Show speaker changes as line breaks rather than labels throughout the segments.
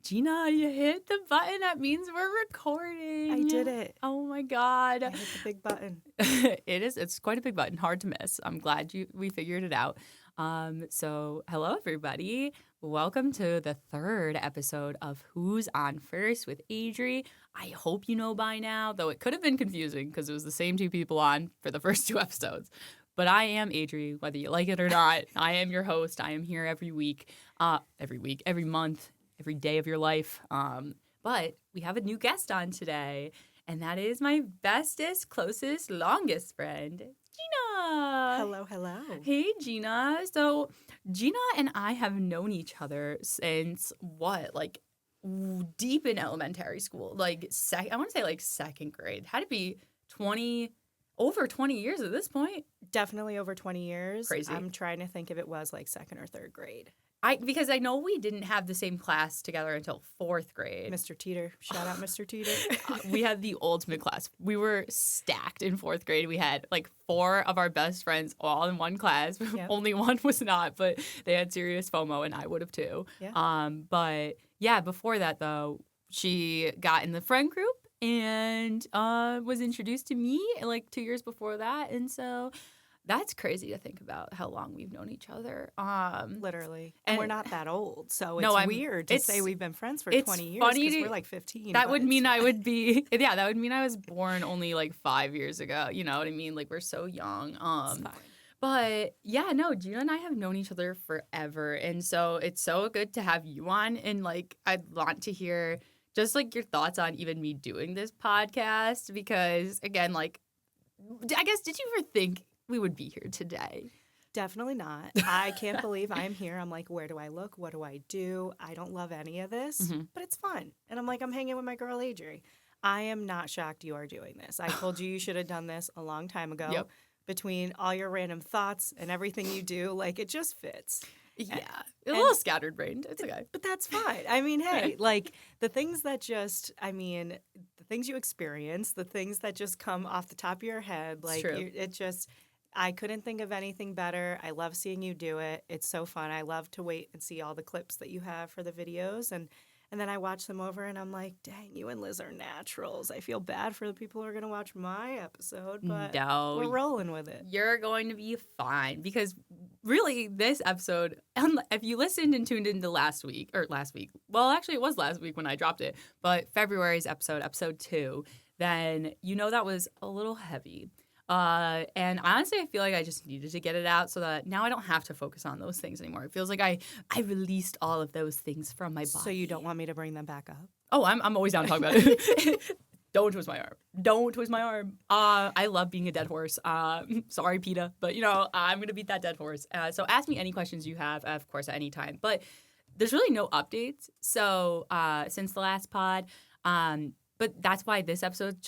Gina, you hit the button. That means we're recording.
I did it.
Oh my God.
I hit the big button.
It's quite a big button, hard to miss. I'm glad we figured it out. So hello everybody. Welcome to the third episode of Who's On First with Adri. I hope you know by now, though it could have been confusing because it was the same two people on for the first two episodes. But I am Adri, whether you like it or not. I am your host. I am here every month, every day of your life. But we have a new guest on today, and that is my bestest, closest, longest friend, Gina.
Hello, hello.
Hey, Gina. So Gina and I have known each other since deep in elementary school. I want to say second grade. Had to be over 20 years at this point.
Definitely over 20 years.
Crazy.
I'm trying to think if it was like second or third grade.
Because I know we didn't have the same class together until fourth grade.
Mr. Teeter. Shout out Mr. Teeter.
We had the ultimate class. We were stacked in fourth grade. We had four of our best friends all in one class.
Yep.
Only one was not, but they had serious FOMO, and I would have too.
Yeah.
But yeah, before that though, she got in the friend group and was introduced to me 2 years before that, and so. That's crazy to think about how long we've known each other.
Literally. And we're not that old, so it's weird to say we've been friends for 20 years because we're 15.
That would mean I would be, that would mean I was born only 5 years ago. You know what I mean? We're so young.
It's fine.
But yeah, no, Gina and I have known each other forever. And so it's so good to have you on. And I'd want to hear just your thoughts on even me doing this podcast because, again, I guess, did you ever think we would be here today?
Definitely not. I can't believe I'm here. I'm where do I look? What do I do? I don't love any of this, but it's fun. And I'm hanging with my girl, Adri. I am not shocked you are doing this. I told you should have done this a long time ago.
Yep.
Between all your random thoughts and everything you do, it just fits.
Yeah. A little scatterbrained. It's okay.
But that's fine. I mean, hey, the things that the things you experience, the things that just come off the top of your head, I couldn't think of anything better. I love seeing you do it. It's so fun. I love to wait and see all the clips that you have for the videos. And then I watch them over and I'm like, dang, you and Liz are naturals. I feel bad for the people who are going to watch my episode, but we're rolling with it.
You're going to be fine because really this episode, if you listened and tuned into last week, well, actually it was last week when I dropped it, but February's episode 2, then that was a little heavy. And honestly, I feel like I just needed to get it out so that now I don't have to focus on those things anymore. It feels like I released all of those things from my body.
So you don't want me to bring them back up?
Oh, I'm always down to talk about it. Don't twist my arm. Don't twist my arm. I love being a dead horse. Sorry, PETA, but I'm going to beat that dead horse. So ask me any questions you have, of course, at any time. But there's really no updates. So since the last pod, but that's why this episode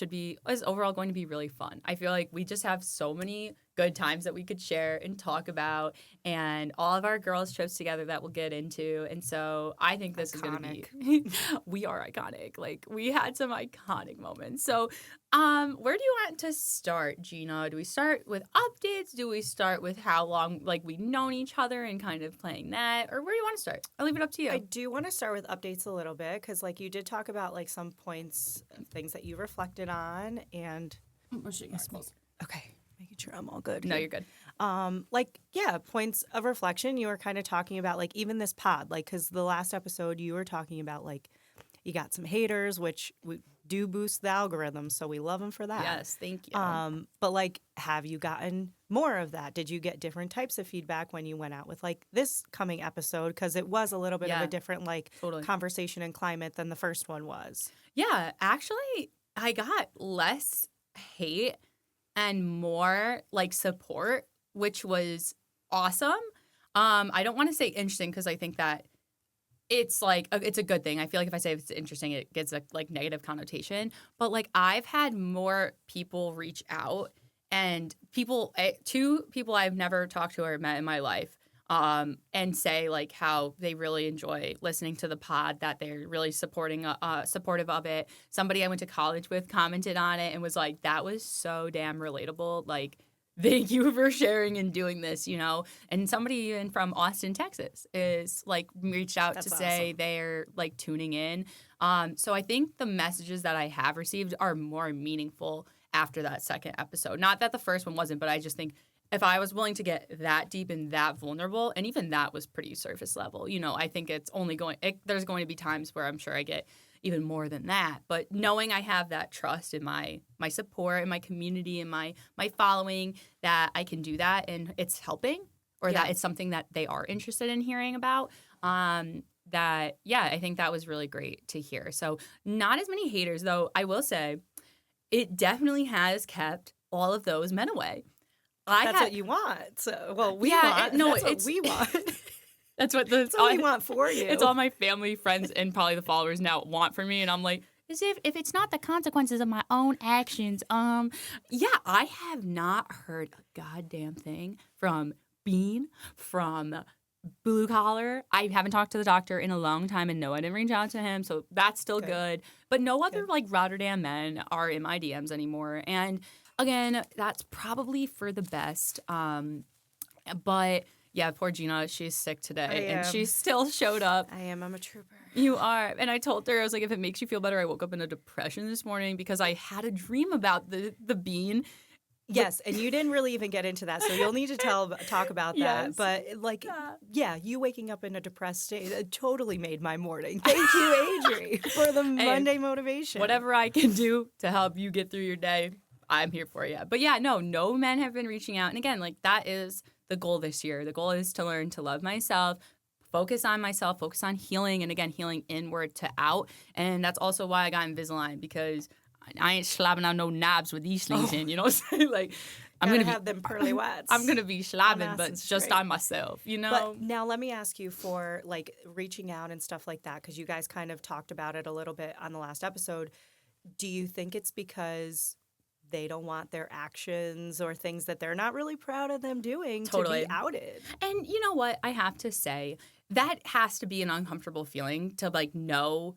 is overall going to be really fun. I feel like we just have so many good times that we could share and talk about, and all of our girls' trips together that we'll get into. And so I think this is going to be we are iconic. We had some iconic moments. So where do you want to start, Gina? Do we start with updates? Do we start with how long we've known each other and kind of playing that? Or where do you want to start? I'll leave it up to you.
I do want to start with updates a little bit because you did talk about some points of things that you reflected on and okay. Making sure I'm all good.
No, you're good.
Points of reflection. You were kind of talking about even this pod, because the last episode you were talking about you got some haters, which we do boost the algorithm, so we love them for that.
Yes, thank you.
But have you gotten more of that? Did you get different types of feedback when you went out with this coming episode? Because it was a little bit of a different
totally.
Conversation and climate than the first one was.
Yeah, actually, I got less hate and more support, which was awesome. I don't want to say interesting because I think that it's it's a good thing. I feel like if I say it's interesting, it gets a negative connotation. But I've had more people reach out and two people I've never talked to or met in my life, and say how they really enjoy listening to the pod, that they're really supportive of it. Somebody I went to college with commented on it and was that was so damn relatable. thank you for sharing and doing this, And somebody even from Austin, Texas is like reached out to say they're like tuning in. So I think the messages that I have received are more meaningful after that second episode. Not that the first one wasn't, but I just think if I was willing to get that deep and that vulnerable, and even that was pretty surface level, I think it's only there's going to be times where I'm sure I get even more than that. But knowing I have that trust in my support and my community and my following, that I can do that and it's helping, or that it's something that they are interested in hearing about, I think that was really great to hear. So not as many haters, though. I will say it definitely has kept all of those men away.
That's what you want. So, we want. That's what we want.
That's what
we want for you.
It's all my family, friends, and probably the followers now want from me. And I'm like, as if it's not the consequences of my own actions. I have not heard a goddamn thing from Bean, from Blue Collar. I haven't talked to the doctor in a long time, and no, I didn't reach out to him, so that's still good. But no other like Rotterdam men are in my DMs anymore. And again, that's probably for the best. But yeah, poor Gina, she's sick today, and she still showed up.
I'm a trooper.
You are. And I told her, I was like, if it makes you feel better, I woke up in a depression this morning because I had a dream about the bean.
Yes, and you didn't really even get into that, so you'll need to talk about that. But you waking up in a depressed state, it totally made my morning. Thank you, Adri, for the Monday motivation.
Whatever I can do to help you get through your day, I'm here for you. But yeah, no men have been reaching out. And again, like that is the goal this year. The goal is to learn to love myself, focus on myself, focus on healing, and again, healing inward to out. And that's also why I got Invisalign, because I ain't slapping out no knobs with these things in, you know what I'm saying? Like, I'm going to
have them pearly whites.
I'm going to be slapping, but just on myself,
But now let me ask you for like reaching out and stuff like that, because you guys kind of talked about it a little bit on the last episode. Do you think it's because they don't want their actions or things that they're not really proud of them doing to be outed?
And you know what? I have to say, that has to be an uncomfortable feeling to like know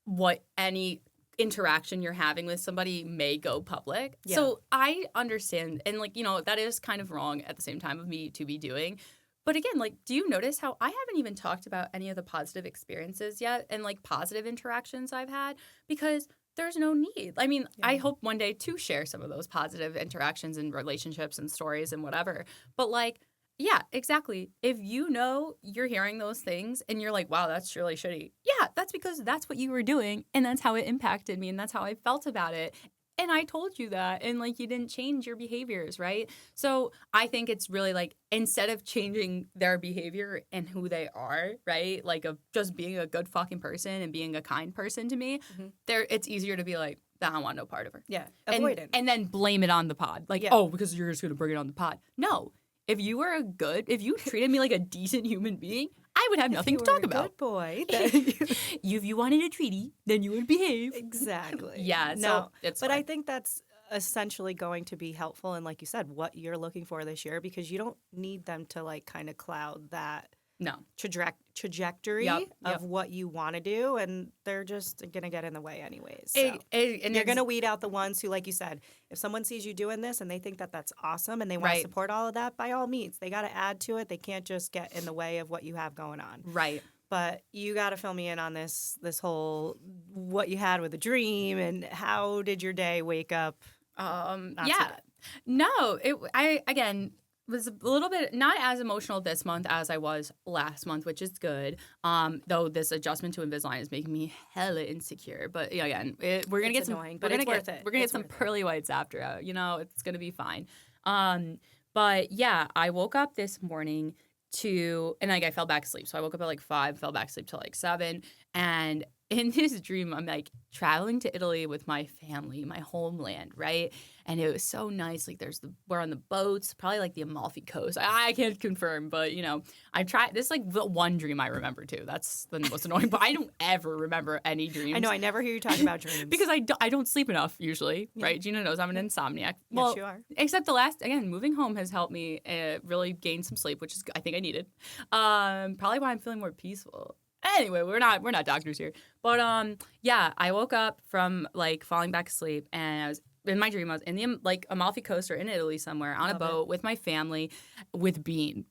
what any interaction you're having with somebody may go public. Yeah. So I understand. And like, that is kind of wrong at the same time of me to be doing. But again, like, do you notice how I haven't even talked about any of the positive experiences yet and like positive interactions I've had? Because there's no need. I mean, I hope one day to share some of those positive interactions and relationships and stories and whatever. But like, yeah, exactly. If you're hearing those things and you're like, wow, that's really shitty. Yeah, that's because that's what you were doing and that's how it impacted me and that's how I felt about it. And I told you that, and like you didn't change your behaviors, right? So I think it's really like, instead of changing their behavior and who they are, right? Like of just being a good fucking person and being a kind person to me, it's easier to be like, I don't want no part of her.
Yeah, avoid it.
And then blame it on the pod. Like, because you're just going to bring it on the pod. No. If you treated me like a decent human being, I would have nothing to talk about.
Good boy.
If you wanted a treaty, then you would behave.
Exactly.
Yeah.
No, but I think that's essentially going to be helpful. And like you said, what you're looking for this year, because you don't need them to like kind of cloud that trajectory of what you want to do, and they're just going to get in the way anyways. So. And you're going to weed out the ones who, like you said, if someone sees you doing this and they think that that's awesome and they want to support all of that, by all means, they got to add to it. They can't just get in the way of what you have going on.
Right.
But you got to fill me in on this whole what you had with the dream and how did your day wake up?
No, I was a little bit not as emotional this month as I was last month, which is good. Though this adjustment to Invisalign is making me hella insecure. But again, we're gonna get
annoying, but it's worth it.
We're gonna get some pearly whites after. It's gonna be fine. But yeah, I woke up this morning and like I fell back asleep. So I woke up at like 5, fell back asleep till like 7, and in this dream, I'm like traveling to Italy with my family, my homeland, right? And it was so nice. Like we're on the boats, probably like the Amalfi Coast. I can't confirm, but I tried. This is like the one dream I remember too. That's the most annoying. But I don't ever remember any dreams.
I know. I never hear you talking about dreams
because I don't sleep enough usually, right? Gina knows I'm an insomniac. Well,
yes, you are.
Except moving home has helped me really gain some sleep, which is I think I needed. Probably why I'm feeling more peaceful. Anyway, we're not doctors here. But I woke up from like falling back asleep and I was in my dream, I was in the like Amalfi Coast or in Italy somewhere on a boat with my family with Bean.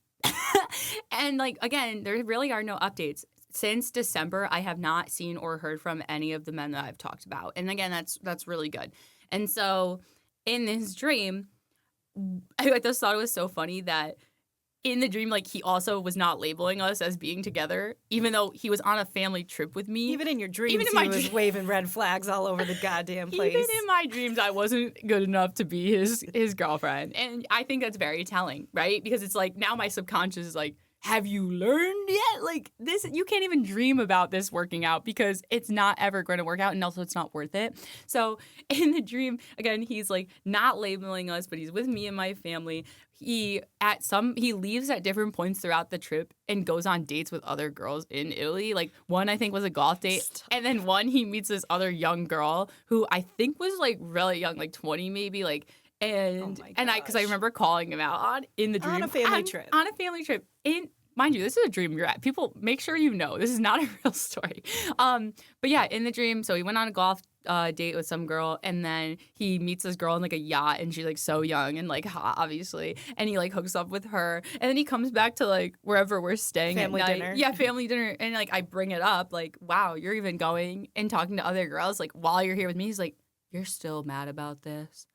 And like, again, there really are no updates. Since December, I have not seen or heard from any of the men that I've talked about. And again, that's really good. And so in this dream, I just thought it was so funny that in the dream, like, he also was not labeling us as being together, even though he was on a family trip with me.
Even in your dreams, he was waving red flags all over the goddamn place.
Even in my dreams, I wasn't good enough to be his girlfriend. And I think that's very telling, right? Because it's like, now my subconscious is like, have you learned yet? Like, this, you can't even dream about this working out because it's not ever going to work out, and also it's not worth it. So in the dream, again, he's like not labeling us, but he's with me and my family. He leaves at different points throughout the trip and goes on dates with other girls in Italy. Like, one I think was a golf date, and then one he meets this other young girl who I think was like really young, like 20 maybe, like. And because I remember calling him out in the dream
on a family trip.
On a family trip. Mind you, this is a dream you're at. People, make sure you know this is not a real story. But yeah, in the dream, so he went on a golf date with some girl, and then he meets this girl in like a yacht, and she's like so young and like hot, obviously, and he like hooks up with her, and then he comes back to like wherever we're staying
family
at night.
dinner.
Yeah, family dinner, and like I bring it up, like, wow, you're even going and talking to other girls like while you're here with me. He's like, you're still mad about this.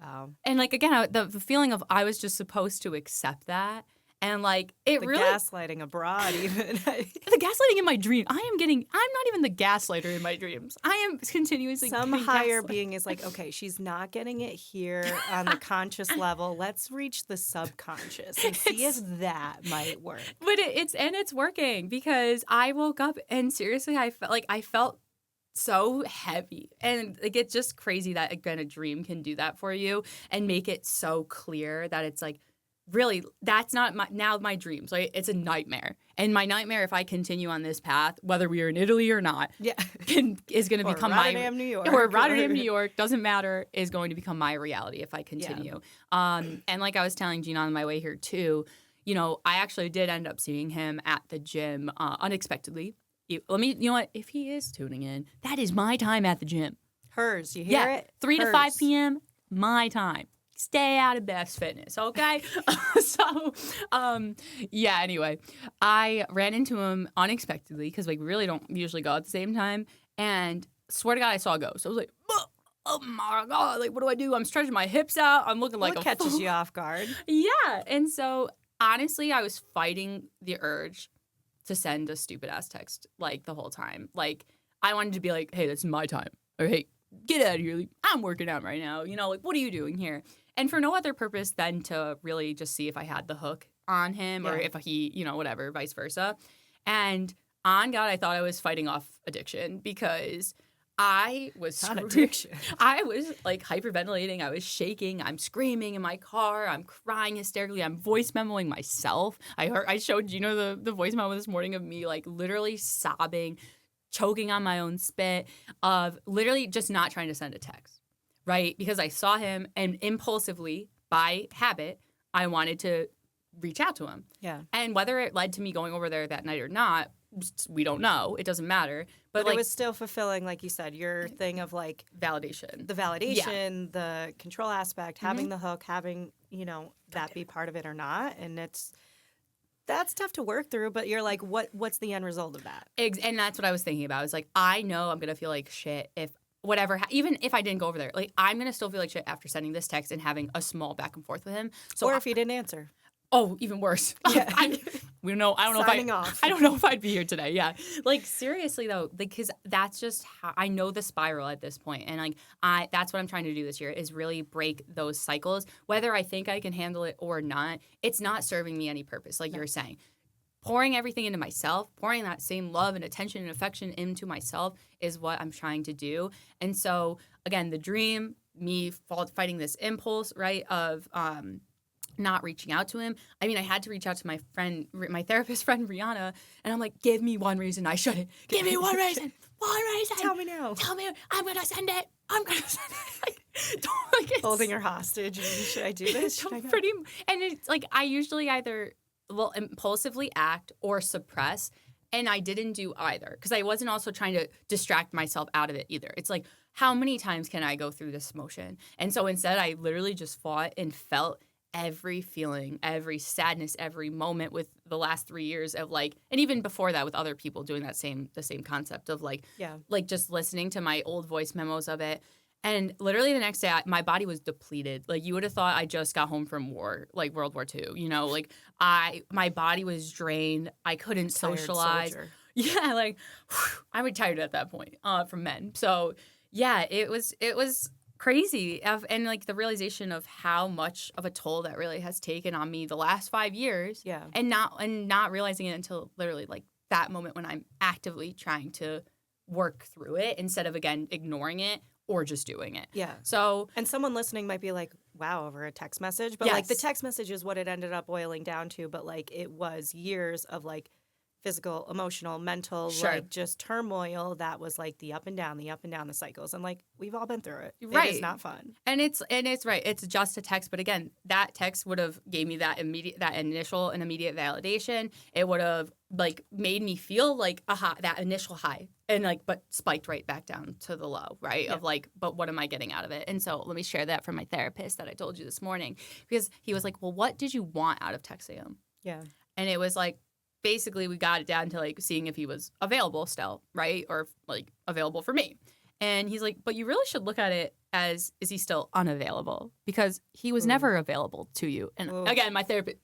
Wow.
And like, again, the feeling of I was just supposed to accept that. And like, it
the
really.
gaslighting abroad, even.
The gaslighting in my dream. I'm not even the gaslighter in my dreams. I am continuously.
Some higher being is like, okay, she's not getting it here on the conscious level. Let's reach the subconscious and see if that might work.
But it's working, because I woke up and seriously, I felt so heavy, and like, it's just crazy that again a dream can do that for you and make it so clear that it's like, really, that's not my dreams. Like, it's a nightmare, and my nightmare, if I continue on this path, whether we are in Italy or not, is going to become
Rotterdam, New York,
or Rotterdam, New York, doesn't matter, is going to become my reality if I continue. And like I was telling Gina on my way here too, you know, I actually did end up seeing him at the gym unexpectedly. You know what? If he is tuning in, that is my time at the gym.
Hers, you hear it?
3 to 5 p.m., my time. Stay out of Best Fitness, okay? Anyway, I ran into him unexpectedly because we really don't usually go at the same time. And swear to God, I saw a ghost. I was like, oh my God, like, what do I do? I'm stretching my hips out. I'm looking like
a catches fool. You off guard.
Yeah. And so, honestly, I was fighting the urge to send a stupid ass text like the whole time. Like, I wanted to be like, hey, this is my time. Or hey, get out of here. Like, I'm working out right now. You know, like, what are you doing here? And for no other purpose than to really just see if I had the hook on him or if he, you know, whatever, vice versa. And on God, I thought I was fighting off addiction because I was
not addiction.
I was like hyperventilating. I was shaking. I'm screaming in my car. I'm crying hysterically. I'm voice memoing myself. I showed Gina the voice memo this morning of me like literally sobbing, choking on my own spit, of literally just not trying to send a text, right? Because I saw him, and impulsively, by habit, I wanted to reach out to him.
Yeah.
And whether it led to me going over there that night or not, we don't know. It doesn't matter. But like,
it was still fulfilling, like you said, your thing of like
validation.
The validation, the control aspect, having the hook, having, you know, that be part of it or not. And that's tough to work through, but you're like, what's the end result of that?
And that's what I was thinking about. It's like, I know I'm going to feel like shit if whatever, even if I didn't go over there. Like, I'm going to still feel like shit after sending this text and having a small back and forth with him. So
or if he didn't answer.
Oh, even worse. Yeah. I don't know if I'd be here today. Yeah. Like, seriously though, because that's just how I know the spiral at this point. And like, that's what I'm trying to do this year is really break those cycles. Whether I think I can handle it or not, it's not serving me any purpose. Like you were saying, pouring everything into myself, pouring that same love and attention and affection into myself is what I'm trying to do. And so again, the dream, me fighting this impulse, right, of, not reaching out to him. I mean, I had to reach out to my therapist friend, Rihanna, and I'm like, give me one reason I shouldn't. Give me one reason. One reason.
Tell me now.
Tell me. I'm going to send it.
Holding her hostage. Should I do this? Should I go?
And it's like, I usually either will impulsively act or suppress. And I didn't do either because I wasn't also trying to distract myself out of it either. It's like, how many times can I go through this motion? And so instead, I literally just fought and felt every feeling, every sadness, every moment with the last 3 years of like, and even before that with other people doing the same concept of like just listening to my old voice memos of it. And literally the next day, my body was depleted. Like, you would have thought I just got home from war, like World War II. You know, like my body was drained. I couldn't socialize.
Soldier.
Yeah, like I was tired at that point from men. So yeah, it was crazy, and like the realization of how much of a toll that really has taken on me the last 5 years.
Yeah,
and not realizing it until literally like that moment when I'm actively trying to work through it instead of again ignoring it or just doing it.
Yeah.
So,
and someone listening might be like, wow, over a text message. But like the text message is what it ended up boiling down to. But like it was years of like physical, emotional, mental, like just turmoil that was like the up and down, the cycles. And like we've all been through it.
Right.
It is not fun.
And it's right. It's just a text. But again, that text would have gave me that initial and immediate validation. It would have like made me feel like that initial high and like, but spiked right back down to the low, right? Yeah. Of like, but what am I getting out of it? And so let me share that from my therapist that I told you this morning, because he was like, well, what did you want out of texting him?
Yeah.
And it was like, basically we got it down to like seeing if he was available still, right? Or like available for me. And he's like, but you really should look at it as, is he still unavailable? Because he was never available to you. And again, my therapist,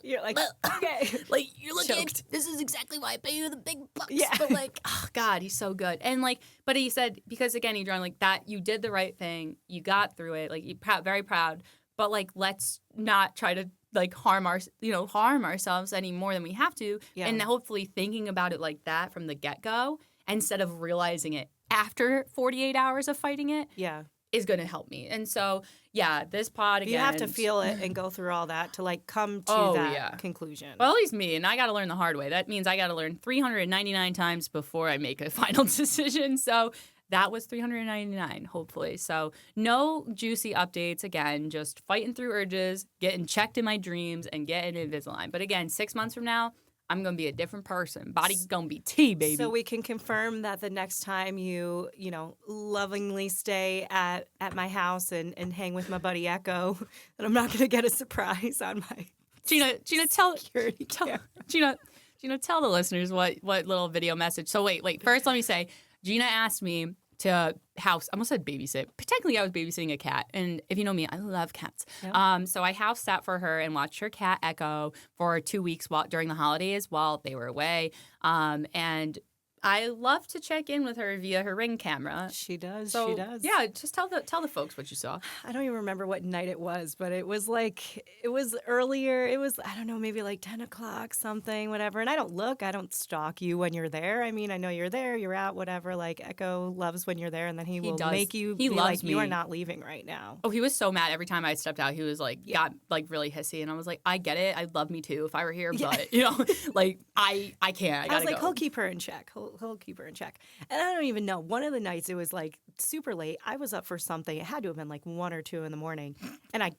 you're like, okay.
Like, you're looking, this is exactly why I pay you the big bucks. Yeah. But like, oh God, he's so good. And like, but he said, because again, Adriana, like that, you did the right thing. You got through it. Like, you're very proud. But like, let's not try to like harm ourselves any more than we have to. Yeah. And hopefully thinking about it like that from the get-go instead of realizing it after 48 hours of fighting it is going to help me. And so, yeah, this pod again.
You have to feel it and go through all that to like come to that conclusion.
Well, at least me, and I got to learn the hard way. That means I got to learn 399 times before I make a final decision. So that was 399, hopefully. So no juicy updates. Again, just fighting through urges, getting checked in my dreams, and getting Invisalign. But again, 6 months from now, I'm going to be a different person. Body's going to be tea, baby.
So we can confirm that the next time you lovingly stay at my house and hang with my buddy Echo, that I'm not going to get a surprise on my
Gina, tell the listeners what little video message. So wait. First, let me say, Gina asked me to I almost said babysit. Technically, I was babysitting a cat. And if you know me, I love cats. Yep. So I house sat for her and watched her cat, Echo, for 2 weeks during the holidays while they were away. And I love to check in with her via her Ring camera.
She does.
Yeah, just tell the folks what you saw.
I don't even remember what night it was, but it was earlier. It was, I don't know, maybe like 10 o'clock, something, whatever. And I don't stalk you when you're there. I mean, I know you're there, you're out, whatever. Like Echo loves when you're there, and then he will make you be like, you are not leaving right now.
Oh, he was so mad every time I stepped out. He was like, got like really hissy. And I was like, I get it. I'd love me too if I were here, but like I can't. I
was like, he'll keep her in check. He'll keep her in check. And I don't even know. One of the nights it was like super late. I was up for something. It had to have been like 1 or 2 in the morning. And I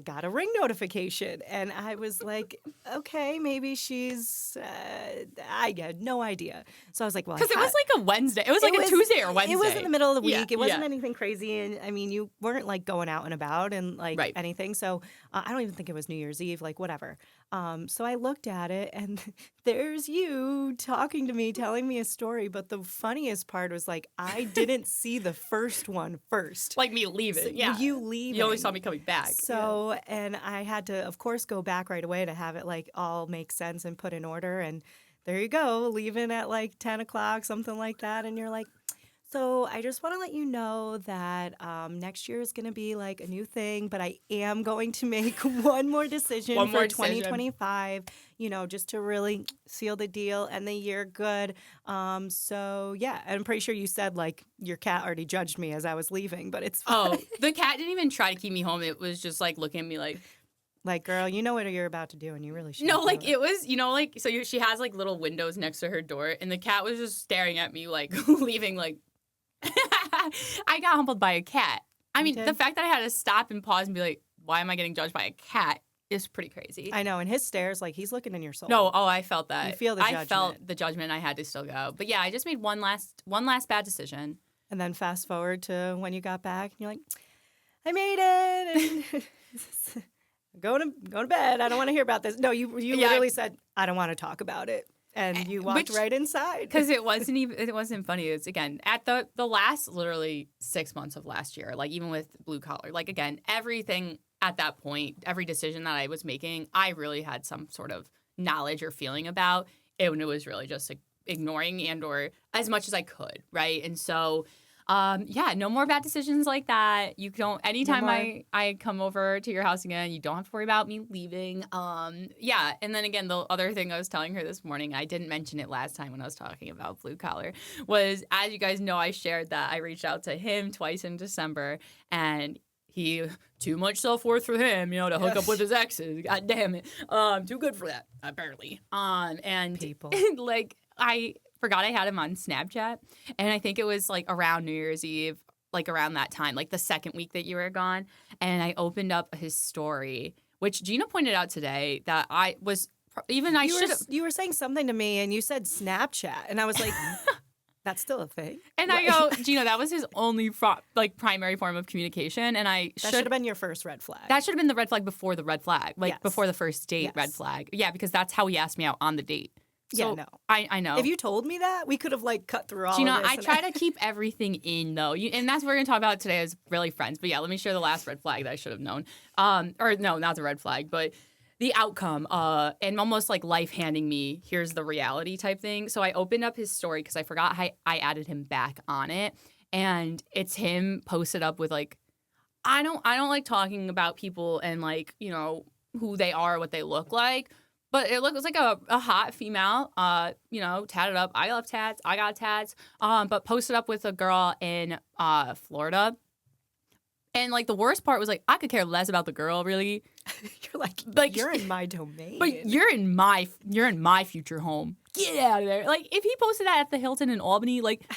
got a Ring notification. And I was like, okay, maybe she's, I had no idea. So I was like, well,
because it was like a Wednesday. It was like a Tuesday or Wednesday.
It was in the middle of the week. Yeah, it wasn't anything crazy. And I mean, you weren't like going out and about and like anything. So I don't even think it was New Year's Eve, like whatever. So I looked at it and there's you talking to me, telling me a story. But the funniest part was like, I didn't see the first one first.
Like me leaving.
So you leaving.
You always saw me coming back.
So, and I had to, of course, go back right away to have it like all make sense and put in order. And there you go, leaving at like 10 o'clock, something like that. And you're like, so I just want to let you know that next year is going to be like a new thing, but I am going to make one more decision for 2025, just to really seal the deal and the year good. So, yeah, I'm pretty sure you said like your cat already judged me as I was leaving, but it's fine.
Oh, the cat didn't even try to keep me home. It was just like looking at me like,
girl, you know what you're about to do, and you really should.
No, like it was, she has like little windows next to her door, and the cat was just staring at me like leaving like. I got humbled by a cat. I mean, the fact that I had to stop and pause and be like, why am I getting judged by a cat? is pretty crazy.
I know. And his stares, like he's looking in your soul.
No, I felt that.
You feel the judgment.
I felt the judgment. I had to still go. But yeah, I just made one last bad decision.
And then fast forward to when you got back, and you're like, I made it. And go to bed. I don't want to hear about this. No, you literally said, I don't want to talk about it. And you walked right inside.
Because it wasn't funny. It's, again, at the last literally 6 months of last year, like even with blue collar, like again, everything at that point, every decision that I was making, I really had some sort of knowledge or feeling about it, and it was really just like ignoring and or as much as I could, right? And so no more bad decisions like that. You don't, anytime I come over to your house again, you don't have to worry about me leaving. And then again, the other thing I was telling her this morning, I didn't mention it last time when I was talking about blue collar, was, as you guys know, I shared that I reached out to him twice in December, and he, too much self-worth for him, to hook up with his exes. God damn it. Too good for that, apparently. And
people.
like, I forgot I had him on Snapchat, and I think it was like around New Year's Eve, like around that time, like the second week that you were gone, and I opened up his story, which Gina pointed out today that I was you
were saying something to me, and you said Snapchat, and I was like, that's still a thing.
And I go, Gina, that was his only primary form of communication, and that
should have been your first red flag.
That should have been the red flag before the red flag, before the first date red flag. Yeah, because that's how he asked me out on the date. So,
yeah, no.
I know.
If you told me that, we could have cut through all
Gina,
of this.
I try to keep everything in, though. And that's what we're going to talk about today as really friends. But yeah, let me share the last red flag that I should have known. Or no, not the red flag, but the outcome. And almost like life handing me, here's the reality type thing. So I opened up his story because I forgot I added him back on it. And it's him posted up with like, I don't like talking about people and like, who they are, what they look like. But it was like a hot female, tatted up. I love tats. I got tats. But posted up with a girl in Florida. And like the worst part was like I could care less about the girl, really.
You're like you're in my domain.
But you're in my future home. Get out of there. Like if he posted that at the Hilton in Albany, like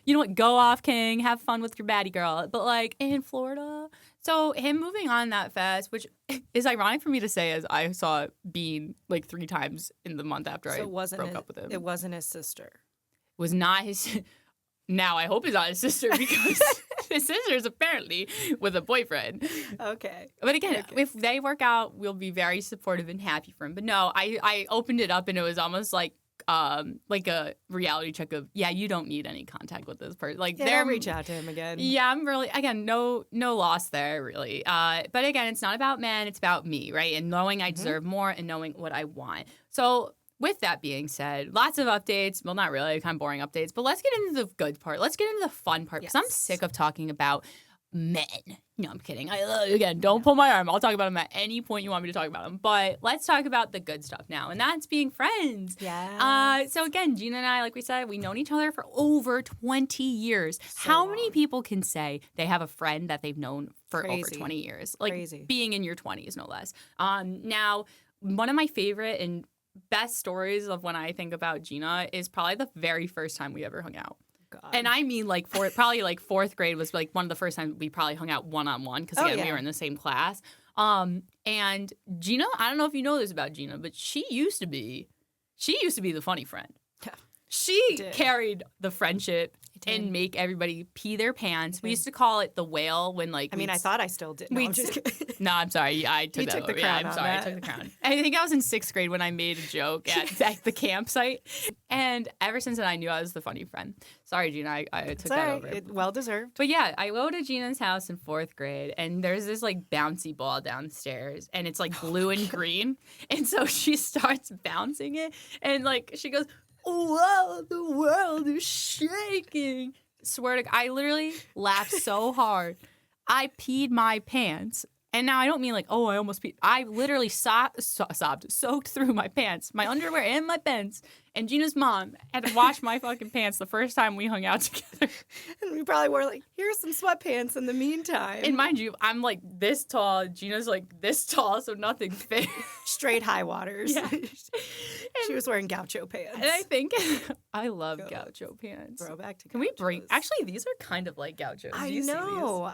you know what, go off, King, have fun with your baddie girl. But like in Florida. So him moving on that fast, which is ironic for me to say as I saw Bean like 3 times in the month after I broke up with him.
It wasn't his sister.
It was not his. Now I hope it's not his sister because his sister's apparently with a boyfriend.
Okay.
But again, if they work out, we'll be very supportive and happy for him. But no, I opened it up and it was almost like a reality check of, you don't need any contact with this person. Like
they'll reach out to him again.
Yeah, I'm really, again, no loss there really. But again, it's not about men, it's about me, right? And knowing I deserve more and knowing what I want. So with that being said, lots of updates. Well, not really, kind of boring updates, but let's get into the good part. Let's get into the fun part because I'm sick of talking about men. No, I'm kidding. Again, don't pull my arm. I'll talk about them at any point you want me to talk about them. But let's talk about the good stuff now, and that's being friends.
Yeah.
So again, Gina and I, like we said, we've known each other for over 20 years.
So
How
long.
many people can say they have a friend that they've known for
Crazy.
over 20 years? Like
Crazy.
Being in your 20s, no less. Now, one of my favorite and best stories of when I think about Gina is probably the very first time we ever hung out.
God.
And I mean, like, probably like 4th grade was like one of the first times we probably hung out one-on-one because we were in the same class. And Gina, I don't know if you know this about Gina, but she used to be the funny friend. She carried the friendship and make everybody pee their pants. We used to call it the whale when like.
I mean, I thought I still did. No, I'm just kidding.
No, I'm sorry. I took that.
Took the
over.
crown.
Yeah, I'm sorry. I took the crown. I think I was in 6th grade when I made a joke at the campsite, and ever since then I knew I was the funny friend. Sorry, Gina. I took that over.
Well deserved.
But yeah, I go to Gina's house in 4th grade, and there's this like bouncy ball downstairs, and it's like blue and green, and so she starts bouncing it, and like she goes, "Whoa, the world is shaking." Swear to God, I literally laughed so hard. I peed my pants. And now I don't mean like, oh, I almost peed. I literally soaked through my pants, my underwear and my pants. And Gina's mom had to wash my fucking pants the first time we hung out together.
And we probably wore like, here's some sweatpants in the meantime.
And mind you, I'm like this tall. Gina's like this tall, so nothing fit.
Straight high waters.
Yeah.
She was wearing gaucho pants.
And I think I love gaucho pants.
Throwback to gauchos.
Can we bring? Actually, these are kind of like gauchos.
I know.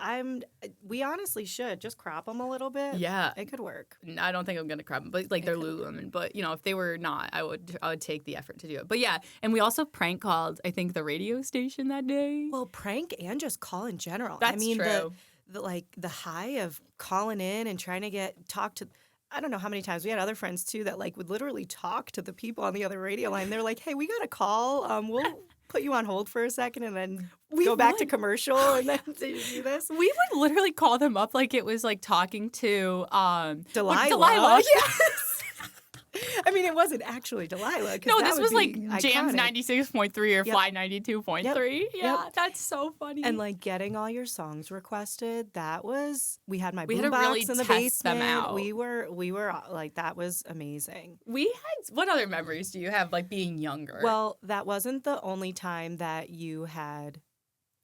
We honestly should just crop them a little bit.
Yeah,
it could work.
I don't think I'm gonna crop them, but like they're Lululemon. But you know, if they were not, I would take the effort to do it. But yeah, and we also prank called, I think, the radio station that day.
Well, prank and just call in general.
That's true.
The high of calling in and trying to talk to. I don't know how many times we had other friends too that like would literally talk to the people on the other radio line. They're like, "Hey, we got a call. We'll put you on hold for a second and then go back to commercial and then do this."
We would literally call them up like it was like talking to
Delilah. Yes. I mean, it wasn't actually Delilah.
No, this was like Jams 96.3 or Fly 92.3. Yeah, that's so funny.
And like getting all your songs requested, we had my boombox
really
in the
test them
basement.
out.
We were like, that was amazing.
What other memories do you have like being younger?
Well, that wasn't the only time that you had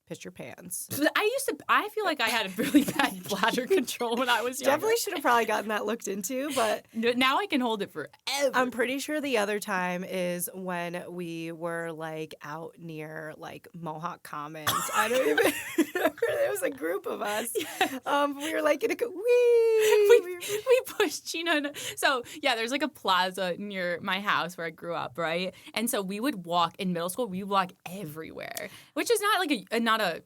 pissed your pants.
I feel like I had a really bad bladder control when I was younger.
Definitely should have probably gotten that looked into, but
now I can hold it forever.
I'm pretty sure the other time is when we were like out near like Mohawk Commons. I don't even remember. There was a group of us. Yeah. We were like in a
we pushed Gina. So yeah, there's like a plaza near my house where I grew up, right? And so we would walk in middle school. We would walk everywhere, which is not like not a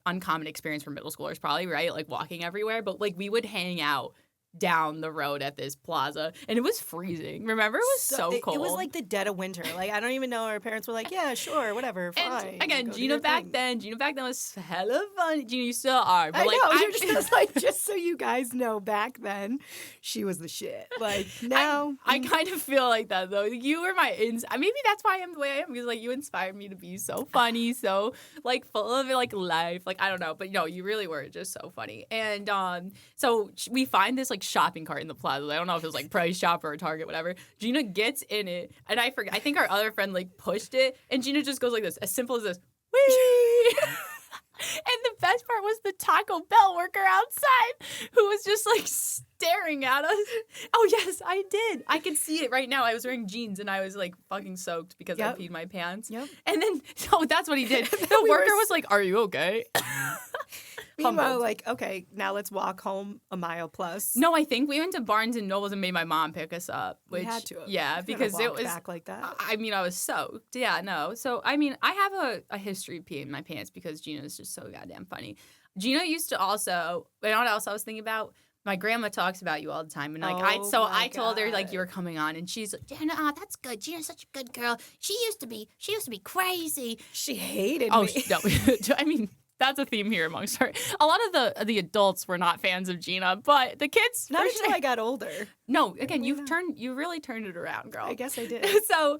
uncommon experience for middle schoolers, probably, right? Like walking everywhere, but like we would hang out down the road at this plaza and it was freezing. Remember, it was so cold.
It was like the dead of winter. Like I don't even know. Our parents were like, "Yeah, sure, whatever, fine."
And again, Gina back then was hella fun. Gina, you still are. But
I
like,
know. Just so you guys know, back then she was the shit. Like now,
I kind of feel like that though. You were my maybe that's why I am the way I am, because like you inspired me to be so funny, so like full of like life. Like I don't know, but no, you really were just so funny. And so we find this like shopping cart in the plaza. I don't know if it was like Price Chopper or Target, whatever. Gina gets in it, and I forget. I think our other friend like pushed it, and Gina just goes like this, as simple as this. Whee! And the best part was the Taco Bell worker outside who was just like staring at us. Oh yes, I did. I can see it right now. I was wearing jeans and I was like fucking soaked because I peed my pants. Yep. And then that's what he did. The worker was like, "Are you okay?"
Meanwhile, like, okay, now let's walk home a mile plus.
No, I think we went to Barnes and Nobles and made my mom pick us up. Which,
we had to.
Yeah, because it was
back like that.
I mean, I was soaked. Yeah, no. So I mean, I have a history of peeing in my pants because Gina is just so goddamn funny. Gina used to also. You know what else I was thinking about? My grandma talks about you all the time, and like I told her like you were coming on, and she's like, "Gina, that's good. Gina's such a good girl. She used to be crazy.
She hated me."
No, I mean. That's a theme here amongst her. A lot of the adults were not fans of Gina, but the kids.
Not until I got older.
No, again, you really turned it around, girl.
I guess I did.
So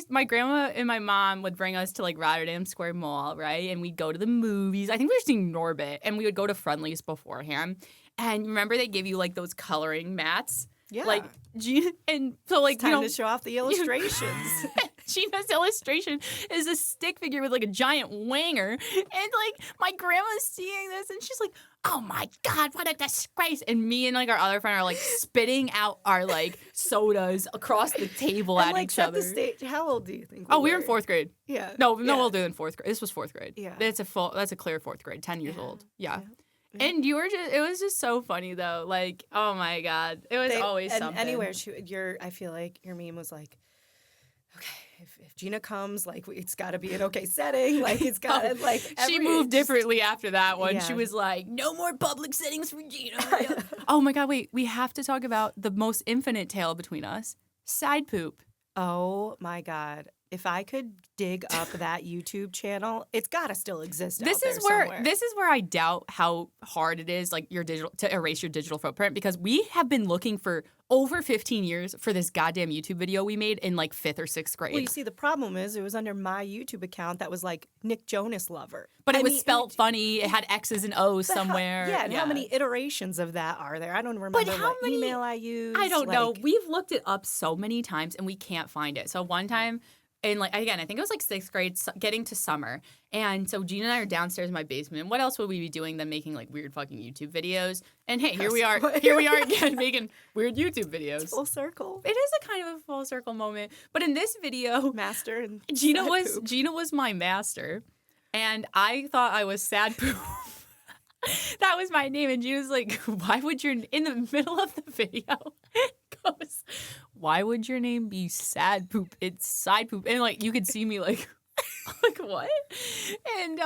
my grandma and my mom would bring us to like Rotterdam Square Mall, right? And we'd go to the movies. I think we were seeing Norbit, and we would go to Friendly's beforehand. And remember, they give you like those coloring mats. Yeah. Like Gina, and so like
it's time to show off the illustrations.
Gina's illustration is a stick figure with like a giant wanger, and like my grandma's seeing this, and she's like, "Oh my God, what a disgrace!" And me and like our other friend are like spitting out our like sodas across the table at
like,
each other.
The stage. How old do you think?
We were in fourth grade.
Yeah.
No older than fourth grade. This was fourth grade.
Yeah.
That's a clear fourth grade. 10 years old. Yeah. And it was just so funny though. Like, oh my God, it was always something.
Anywhere I feel like your meme was like, okay, if Gina comes, like it's got to be an okay setting. Like it's got to like.
She moved differently after that one. Yeah. She was like, no more public settings for Gina. Oh my God, wait, we have to talk about the most infinite tale between us: side poop.
Oh my God. If I could dig up that YouTube channel, it's gotta still exist. This is
where I doubt how hard it is, like to erase your digital footprint, because we have been looking for over 15 years for this goddamn YouTube video we made in like 5th or 6th grade.
Well, you see, the problem is it was under my YouTube account that was like Nick Jonas Lover,
but it was spelled funny. It had X's and O's somewhere.
How many iterations of that are there? I don't remember what email I used.
I don't know. We've looked it up so many times and we can't find it. So one time, and like again, I think it was like 6th grade, getting to summer, and so Gina and I are downstairs in my basement. And what else would we be doing than making like weird fucking YouTube videos? And hey, here we are again making weird YouTube videos.
It's full circle.
It is a kind of a full circle moment. But in this video,
master and
Gina was my master, and I thought I was sad poop. That was my name, and Gina's like, "Why would your in the middle of the video?" Goes, "Why would your name be sad poop? It's side poop." And like you could see me like like what? And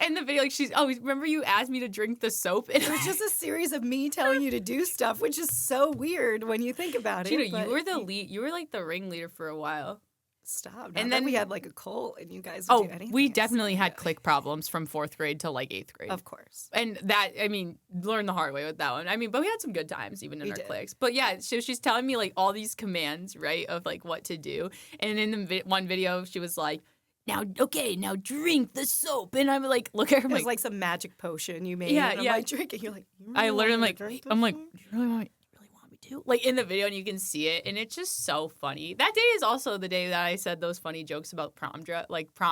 in the video, like remember you asked me to drink the soap? And
it was just a series of me telling you to do stuff, which is so weird when you think about it.
Gina, you were the lead. You were like the ringleader for a while.
Stop. And then we had like a cult and you guys would do anything.
We definitely had click problems from 4th grade to like 8th grade.
Of course.
And that, I mean, learned the hard way with that one. I mean, but we had some good times even in our cliques. But yeah, so she's telling me like all these commands, right, of like what to do. And in the one video, she was like, now drink the soap. And I'm like, look at her.
It was like some magic potion you made.
Yeah,
and I'm like, drink it. You're like, you
really I literally
like,
do you really want me to? Like in the video, and you can see it, and it's just so funny. That day is also the day that I said those funny jokes about prom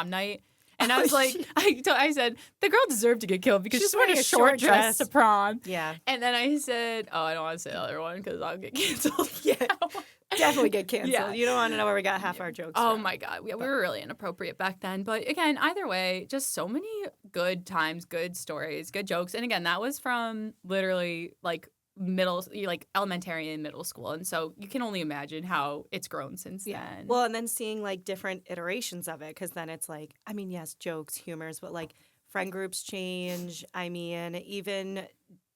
night. And I was like, I said, the girl deserved to get killed because she's wearing a short dress to prom.
Yeah.
And then I said, I don't want to say the other one because I'll get canceled.
Yeah. Definitely get canceled. Yeah. You don't want to know where we got half our jokes from.
My God. We were really inappropriate back then. But again, either way, just so many good times, good stories, good jokes. And again, that was from literally like elementary and middle school. And so you can only imagine how it's grown since then.
Well, and then seeing like different iterations of it, because then it's like, I mean, yes, jokes, humors, but like friend groups change. I mean, even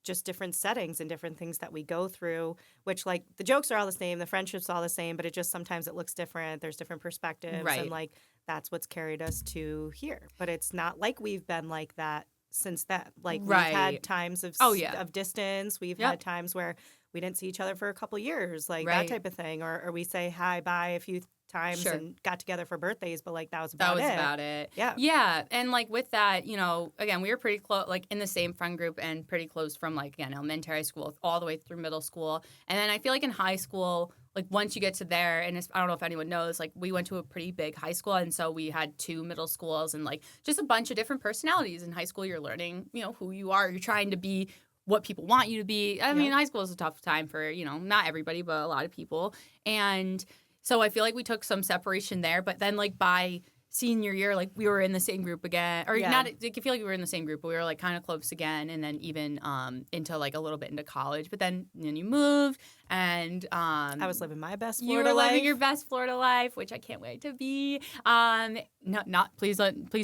just different settings and different things that we go through, which like the jokes are all the same, the friendships all the same, but it just sometimes it looks different. There's different perspectives.
Right.
And like that's what's carried us to here. But it's not like we've been like that since then. Like we've had times of distance. We've had times where we didn't see each other for a couple years, like that type of thing. Or we say hi, bye a few times and got together for birthdays, but like that was about it. Yeah.
Yeah. And like with that, you know, again, we were pretty close, like in the same friend group and pretty close from like, again, elementary school all the way through middle school. And then I feel like in high school, like once you get to there, and I don't know if anyone knows, like we went to a pretty big high school, and so we had 2 middle schools and like just a bunch of different personalities. In high school, you're learning, you know, who you are. You're trying to be what people want you to be. I mean, high school is a tough time for, you know, not everybody, but a lot of people. And so I feel like we took some separation there, but then like by senior year, like we were in the same group again, or not. I feel like we were in the same group, but we were like kind of close again, and then even into like a little bit into college. But then you moved, and
I was living my best Florida
life. You were living
life.
your best Florida life, which I can't wait to be. Please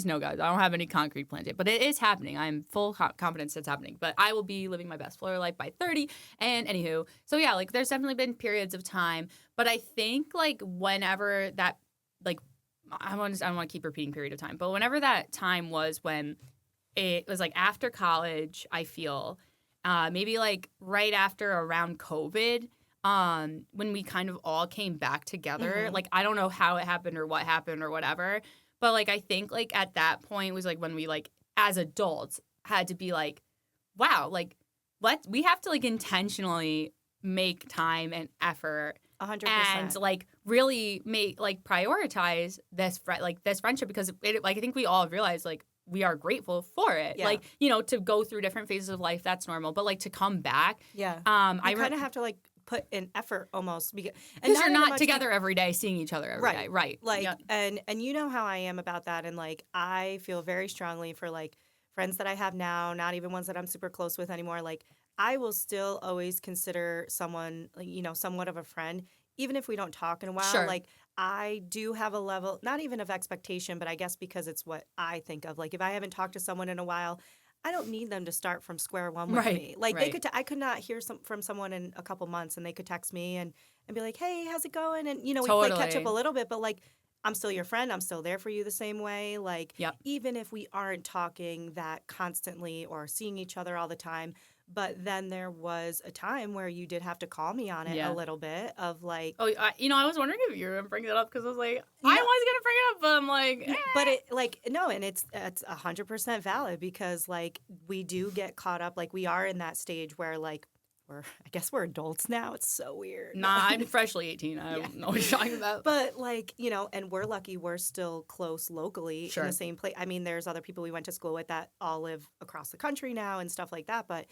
no, guys. I don't have any concrete plans yet, but it is happening. I'm full confidence it's happening. But I will be living my best Florida life by 30. And anywho, so yeah, like there's definitely been periods of time, but I think like whenever that like. I don't want to keep repeating period of time, but whenever that time was when it was like after college, I feel maybe like right after around COVID, when we kind of all came back together. Like I don't know how it happened or what happened or whatever, but like I think like at that point was like when we like as adults had to be like, wow, like we have to like intentionally make time and effort
100%.
And like really make like prioritize this friendship, because it, like I think we all realize like we are grateful for it. Yeah. Like, you know, to go through different phases of life, that's normal. But like to come back,
I kind of have to like put in effort almost because
you're not together every day, seeing each other every day, right?
Like, and you know how I am about that, and like I feel very strongly for like friends that I have now, not even ones that I'm super close with anymore. Like I will still always consider someone, you know, somewhat of a friend, even if we don't talk in a while.
Sure.
Like I do have a level, not even of expectation, but I guess because it's what I think of. Like if I haven't talked to someone in a while, I don't need them to start from square one with me. Like they could, I could not hear from someone in a couple months, and they could text me and be like, "Hey, how's it going?" And you know, we play catch up a little bit, but like I'm still your friend. I'm still there for you the same way. Like even if we aren't talking that constantly or seeing each other all the time. But then there was a time where you did have to call me on it a little bit of like...
Oh, you know, I was wondering if you were going to bring that up because I was like, I was going to bring it up, but I'm like... Eh.
But it, like, no, and it's 100% valid because, like, we do get caught up. Like, we are in that stage where, like, I guess we're adults now. It's so weird.
Nah, I'm freshly 18. I don't know what you're talking about.
But like, and we're lucky we're still close locally in the same place. I mean, there's other people we went to school with that all live across the country now and stuff like that. But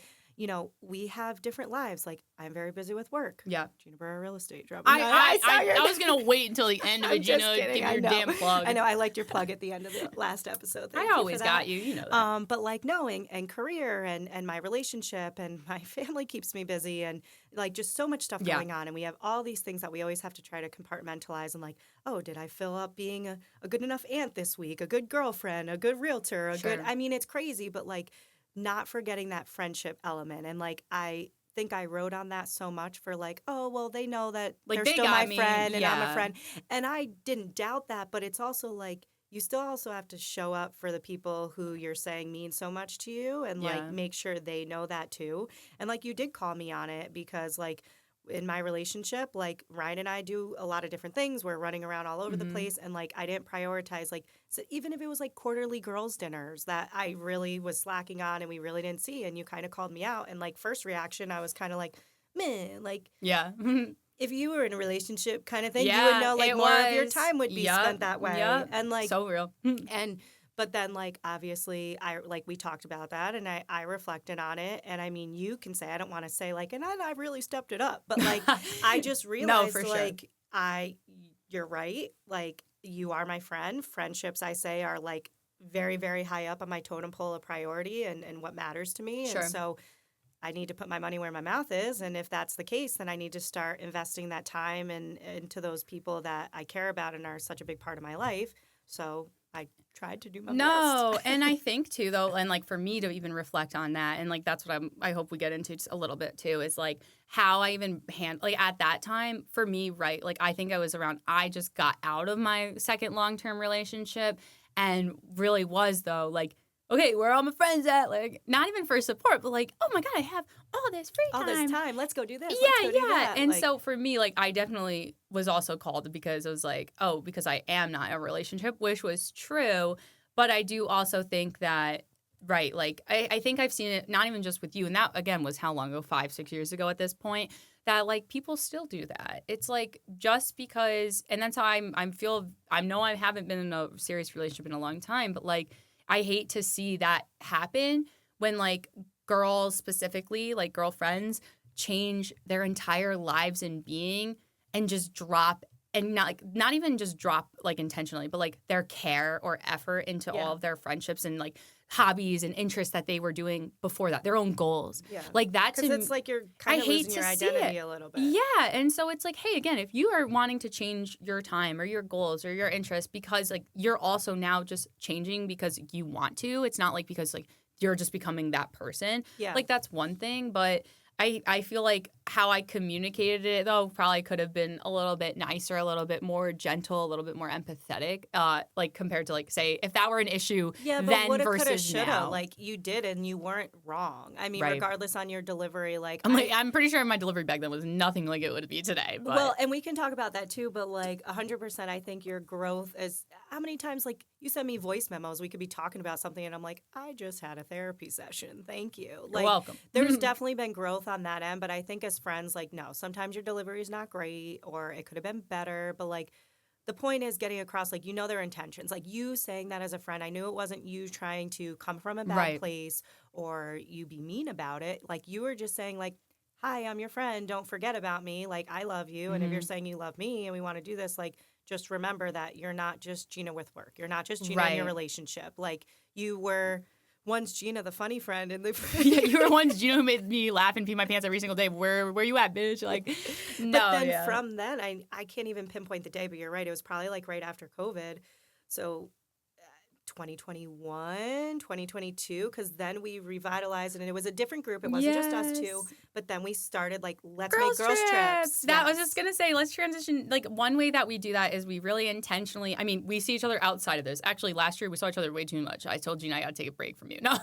we have different lives. Like, I'm very busy with work.
Yeah.
Gina Burr Real Estate.
I was going to wait until the end of it, Gina. Give me your damn plug.
I know. I liked your plug at the end of the last episode. Thank
I always got you. You know that.
But like knowing and career and my relationship and my family keeps me busy and like just so much stuff going on. And we have all these things that we always have to try to compartmentalize and like, oh, did I fill up being a good enough aunt this week, a good girlfriend, a good realtor, I mean, it's crazy, but like, not forgetting that friendship element. And like, I think I wrote on that so much for like, oh, well, they know that like, they're still my friend and I'm a friend. And I didn't doubt that, but it's also like, you still also have to show up for the people who you're saying mean so much to you and like make sure they know that too. And like, you did call me on it because like, in my relationship, like Ryan and I do a lot of different things. We're running around all over the place. And like, I didn't prioritize, like, so even if it was like quarterly girls dinners that I really was slacking on and we really didn't see, and you kind of called me out. And like, first reaction, I was kind of like, man, like, if you were in a relationship kind of thing, you would know like more of your time would be spent that way. And like,
so real.
But then, like, obviously, we talked about that, and I reflected on it. And, I mean, you can say, I don't want to say, like, and I really stepped it up. But, like, I just realized, like, you're right. Like, you are my friend. Friendships, I say, are, like, very, very high up on my totem pole of priority and what matters to me. And so I need to put my money where my mouth is. And if that's the case, then I need to start investing that time into those people that I care about and are such a big part of my life. So I tried to do my best.
And I think too, though, and like for me to even reflect on that, and like that's what I hope we get into just a little bit too, is like how I even like at that time for me, right? Like I think I just got out of my second long-term relationship and really was though like, okay, where are all my friends at? Like, not even for support, but like, oh my God, I have all this free time.
All this time. Let's go do this.
Yeah,
Let's go do that.
And like, so for me, like, I definitely was also called because I was like, oh, because I am not in a relationship, which was true. But I do also think that, right, like, I think I've seen it not even just with you. And that, again, was how long ago? 5-6 years ago at this point. That, like, people still do that. It's like just because, and that's how I know I haven't been in a serious relationship in a long time, but like, I hate to see that happen when, like, girls specifically, like girlfriends, change their entire lives and being and just drop, and not even just drop, like, intentionally, but, like, their care or effort into all of their friendships and, like, hobbies and interests that they were doing before that, their own goals. Yeah. Like, that's...
Because it's like you're kind of losing your identity a little bit.
Yeah, and so it's like, hey, again, if you are wanting to change your time or your goals or your interests because, like, you're also now just changing because you want to, it's not, like, because, like, you're just becoming that person. Yeah. Like, that's one thing, but I feel like how I communicated it, though, probably could have been a little bit nicer, a little bit more gentle, a little bit more empathetic, like compared to, like, say, if that were an issue then versus now.
Like, you did and you weren't wrong. I mean, regardless on your delivery, like...
I'm pretty sure my delivery back then was nothing like it would be today. But.
Well, and we can talk about that, too, but, like, 100% I think your growth is... How many times, like, you send me voice memos, we could be talking about something, and I'm like, I just had a therapy session. Thank you. Like,
you're welcome.
There's definitely been growth on that end, but I think as friends, like, no, sometimes your delivery is not great or it could have been better, but, like, the point is getting across, like, you know their intentions. Like, you saying that as a friend, I knew it wasn't you trying to come from a bad place or you be mean about it. Like, you were just saying, like, hi, I'm your friend. Don't forget about me. Like, I love you. And if you're saying you love me and we want to do this, like, just remember that you're not just Gina with work. You're not just Gina in your relationship. Like, you were once Gina, the funny friend. And
you were once Gina who made me laugh and pee my pants every single day. Where you at, bitch? Like, no.
But then from then, I can't even pinpoint the day, but you're right. It was probably, like, right after COVID. So 2021, 2022, because then we revitalized it, and it was a different group. It wasn't just us two, but then we started, like, let's make girls trips.
That was just gonna say, let's transition. Like, one way that we do that is we really intentionally, I mean, we see each other outside of this. Actually, last year we saw each other way too much. I told Gina I gotta take a break from you. No,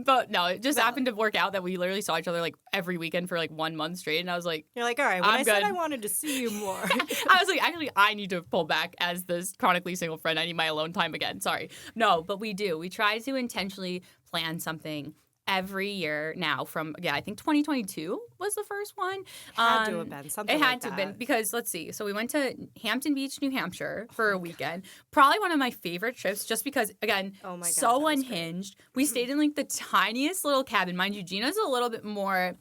but no, it just happened to work out that we literally saw each other, like, every weekend for, like, 1 month straight, and I was like,
you're like, all right, when I said I wanted to see you more.
I was like, actually, I need to pull back as this chronically single friend. I need my alone time again. Sorry. No, but we do. We try to intentionally plan something every year now from, I think 2022 was the first one.
Had to have been something
It had
like
to have
that.
been because let's see. So we went to Hampton Beach, New Hampshire for a weekend. Probably one of my favorite trips just because, again,
Oh my God,
so
that was
unhinged. We stayed in like the tiniest little cabin. Mind you, Gina's a little bit more,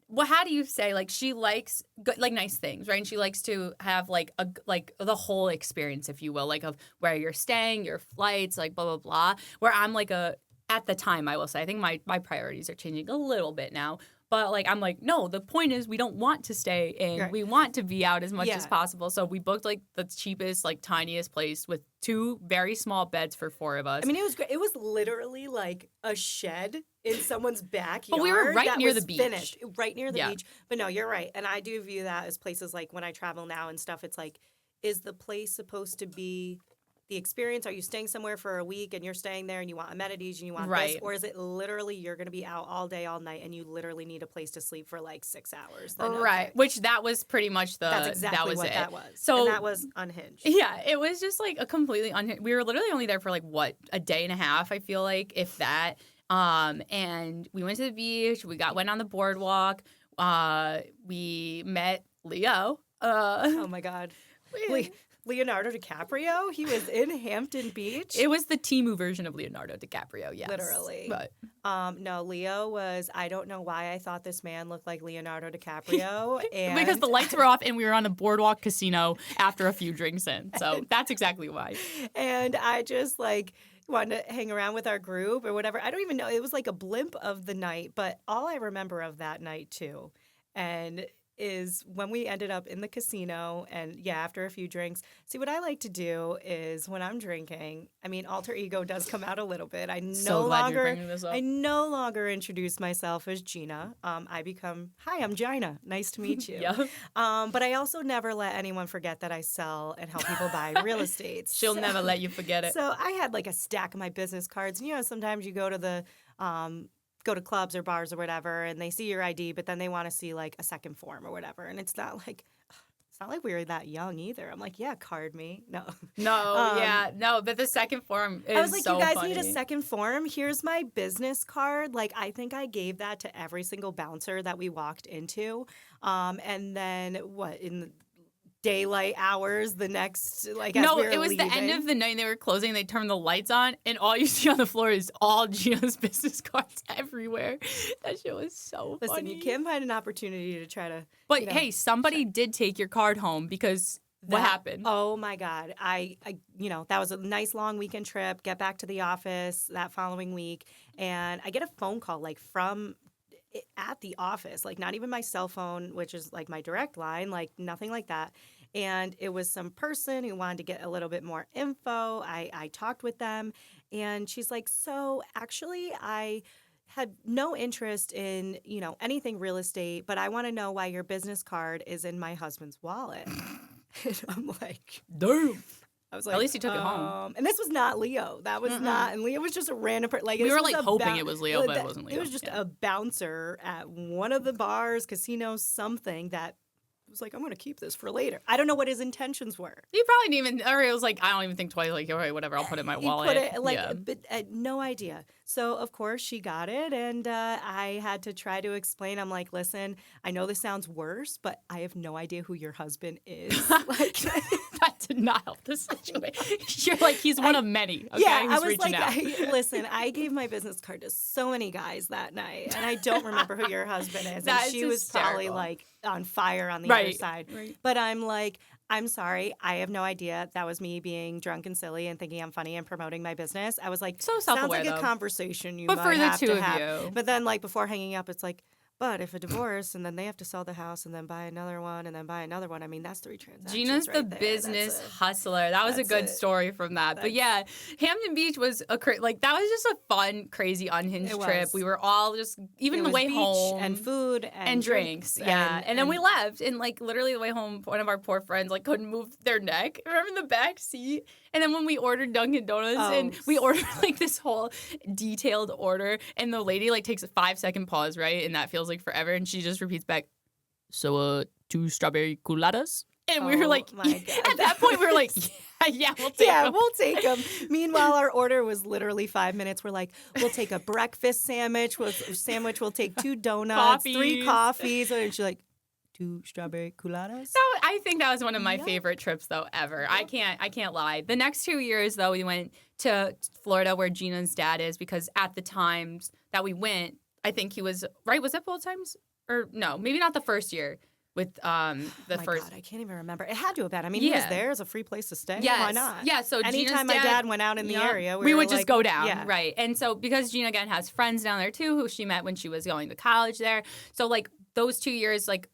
well, how do you say, like, she likes good, like nice things, right? And she likes to have like the whole experience, if you will, like of where you're staying, your flights, like blah blah blah. Where I'm like at the time, I will say, I think my priorities are changing a little bit now. But like I'm like, no, the point is we don't want to stay in.
Right.
We want to be out as much
Yeah.
as possible. So we booked like the cheapest, like tiniest place with 2 very small beds for 4 of us.
I mean, it was great. It was literally like a shed in someone's backyard.
But we were right
that
near
was
the beach.
Finished, right near the
Yeah.
beach. But no, you're right. And I do view that as places like when I travel now and stuff, it's like, is the place supposed to be the experience? Are you staying somewhere for a week and you're staying there and you want amenities and you want
Right.
this? Or is it literally you're going to be out all day, all night, and you literally need a place to sleep for like 6 hours? Then,
Right.
okay.
Which that was pretty much
That's exactly
that was
what
it.
that was.
So
and that was unhinged.
yeah, it was just like a completely unhinged. We were literally only there for like a day and a half, I feel like, if that. And we went to the beach. We went on the boardwalk. We met Leo.
Oh my God. Leonardo DiCaprio? He was in Hampton Beach?
It was the Temu version of Leonardo DiCaprio, yes.
Literally.
But
No, Leo was, I don't know why I thought this man looked like Leonardo DiCaprio. And
because the lights were off and we were on the boardwalk casino after a few drinks in. So that's exactly why.
And I just like wanted to hang around with our group or whatever. I don't even know. It was like a blimp of the night, but all I remember of that night too, and is when we ended up in the casino and after a few drinks. See, what I like to do is when I'm drinking, I mean, alter ego does come out a little bit. I
So glad you're bringing this up.
I no longer introduce myself as Gina. I become, hi, I'm Gina. Nice to meet you.
Yeah.
But I also never let anyone forget that I sell and help people buy real estate.
She'll never let you forget it.
So I had like a stack of my business cards. And, sometimes you go to clubs or bars or whatever, and they see your ID, but then they want to see like a second form or whatever. And it's not like we were that young either. I'm like, yeah, card me. No.
No, but the second form is
I was like,
so
you guys
funny.
need a second form. Here's my business card. Like, I think I gave that to every single bouncer that we walked into. And then in the daylight hours the next, like, as we were
it was
leaving.
the end of the night. They were closing. They turned the lights on, and all you see on the floor is all Gina's business cards everywhere. That shit was so
Listen,
funny.
you can't find an opportunity to try to.
But hey, somebody did take your card home because what happened?
Oh my God. I that was a nice long weekend trip, get back to the office that following week, and I get a phone call like from at the office, like not even my cell phone, which is like my direct line, like nothing like that. And it was some person who wanted to get a little bit more info. I talked with them, and she's like, so actually I had no interest in, anything real estate, but I want to know why your business card is in my husband's wallet. And I'm like,
Damn.
I was like,
At least he took it home.
And this was not Leo. That was not, and Leo was just a random person. Like,
We
this
were
was
like
a
hoping it was Leo, but it wasn't Leo.
It was just
Yeah.
a bouncer at one of the bars, casinos, something that was like, I'm going to keep this for later. I don't know what his intentions were.
He probably didn't even, or it was like, I don't even think twice, like, all right, whatever, I'll put it in my wallet.
He put it, like,
Yeah.
but no idea. So, of course, she got it, and I had to try to explain. I'm like, listen, I know this sounds worse, but I have no idea who your husband is. Like,
That did not help the situation. You're like, he's one of many, okay,
yeah,
who's
I was
reaching
like,
out.
Listen, I gave my business card to so many guys that night, and I don't remember who your husband is.
That
And
is
she was probably
hysterical.
like on fire on the
Right,
other side.
right.
But I'm like, I'm sorry, I have no idea. That was me being drunk and silly and thinking I'm funny and promoting my business. I was like,
So
sounds
self-aware,
like a
though.
conversation you
But
might
for the
have
two
to
of
have.
you.
But then, like, before hanging up, it's like, but if a divorce and then they have to sell the house and then buy another one and then buy another one, I mean, that's 3 transactions.
Gina's the
right there.
business
That's
hustler. That was a
that's
good
it.
story from that. But yeah, Hampton Beach was that was just a fun, crazy, unhinged
It
trip.
was.
We were all just, even
It
the
was
way
beach
home.
and food
and drinks, yeah. And then we left, and like literally the way home, one of our poor friends like couldn't move their neck. Remember the back seat? And then when we ordered Dunkin' Donuts, and we ordered like this whole detailed order, and the lady like takes a 5-second pause, right? And that feels like forever, and she just repeats back, "So 2 strawberry coladas." And we were
Oh
like,
my God.
at that point, we were like, Yeah, we'll take them.
We'll take them. Meanwhile, our order was literally 5 minutes. We're like, we'll take a breakfast sandwich. We'll take 2 donuts, 3 coffees. And she's like, 2 strawberry coladas.
So I think that was one of my favorite trips though ever. I can't lie. The next 2 years though, we went to Florida where Gina's dad is, because at the times that we went, I think he was right. Was that both times? Or no, maybe not the first year. With the first,
God, I can't even remember. It had to have been. I mean, he was there. It was a free place to stay.
Yes.
Why not?
Yeah. So
anytime my dad went out in the area,
we would just
like,
go down, right? And so because Gina again has friends down there too, who she met when she was going to college there. So like those 2 years, like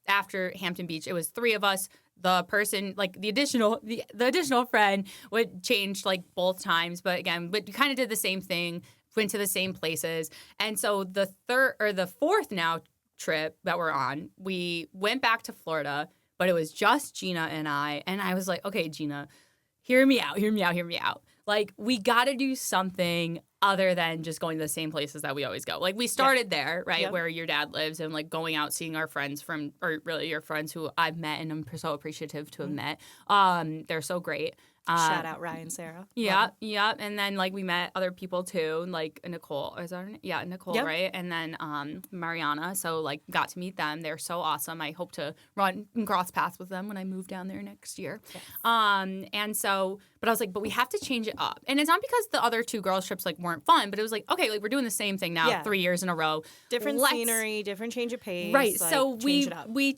after Hampton Beach, it was 3 of us. The person, like the additional friend, would change like both times, but we kind of did the same thing, went to the same places, and so the fourth now trip that we're on, we went back to Florida, but it was just Gina and I was like, okay, Gina, hear me out. Like, we got to do something other than just going to the same places that we always go. Like, we started there, right, where your dad lives, and like going out, seeing our friends or really your friends who I've met and I'm so appreciative to have met. They're so great.
Shout out Ryan and Sarah.
Yeah. And then like we met other people too, like Nicole. Is that her name? Yeah, Nicole, right? And then Mariana. So like got to meet them. They're so awesome. I hope to run and cross paths with them when I move down there next year. Yes. And so, but I was like, but we have to change it up. And it's not because the other 2 girls trips like weren't fun, but it was like, okay, like we're doing the same thing now 3 years in a row.
Different scenery, different change of pace.
Right.
Like,
so we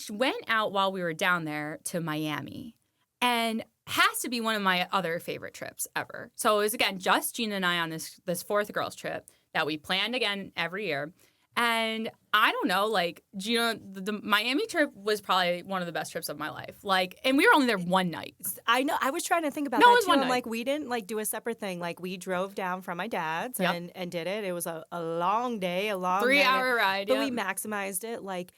went out while we were down there to Miami, and has to be one of my other favorite trips ever. So it was, again, just Gina and I on this 4th girls trip that we planned again every year. And I don't know, like, Gina, the Miami trip was probably one of the best trips of my life. Like, and we were only there one night.
I know. I was trying to think about that, too. It was one night. Like, we didn't, like, do a separate thing. Like, we drove down from my dad's and did it. It was a long day, a long
3-hour ride,
But we maximized it. Like,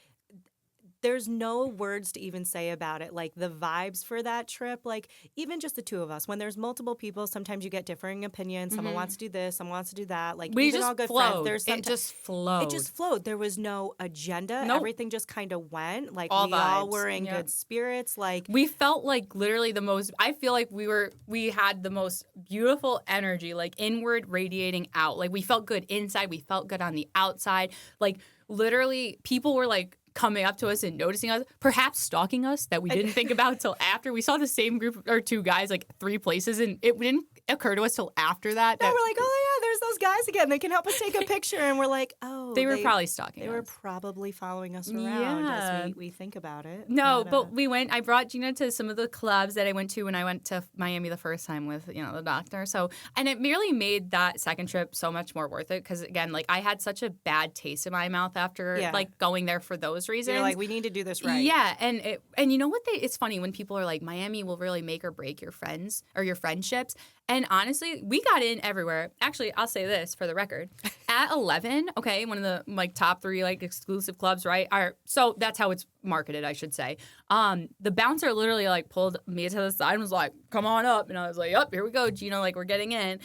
there's no words to even say about it. Like, the vibes for that trip, like, even just the 2 of us. When there's multiple people, sometimes you get differing opinions. Someone wants to do this, someone wants to do that. Like, we just all good
flowed.
Friends.
It just flowed.
It just flowed. There was no agenda. Nope. Everything just kind of went. Like,
all
we
vibes.
all were in good spirits. Like,
we felt like literally the most. I feel like we had the most beautiful energy, like inward radiating out. Like, we felt good inside. We felt good on the outside. Like, literally, people were like coming up to us and noticing us, perhaps stalking us that we didn't think about till after. We saw the same group or 2 guys like 3 places, and it didn't occur to us till after that.
No, we're like, oh yeah, there's those guys again. They can help us take a picture, and we're like, oh,
they were probably stalking us.
They were probably following us around as we think about it.
No, but we went. I brought Gina to some of the clubs that I went to when I went to Miami the first time with the doctor. So, and it merely made that second trip so much more worth it, because again, like, I had such a bad taste in my mouth after like going there for those reasons.
You're like, we need to do this right.
Yeah, and you know what? It's funny when people are like, Miami will really make or break your friends or your friendships. And honestly, we got in everywhere. Actually, I'll say this for the record. At 11, okay, one of the like top 3 like exclusive clubs, right? So that's how it's marketed, I should say. The bouncer literally like pulled me to the side and was like, "Come on up," and I was like, "Yep, here we go, Gina. Like, we're getting in."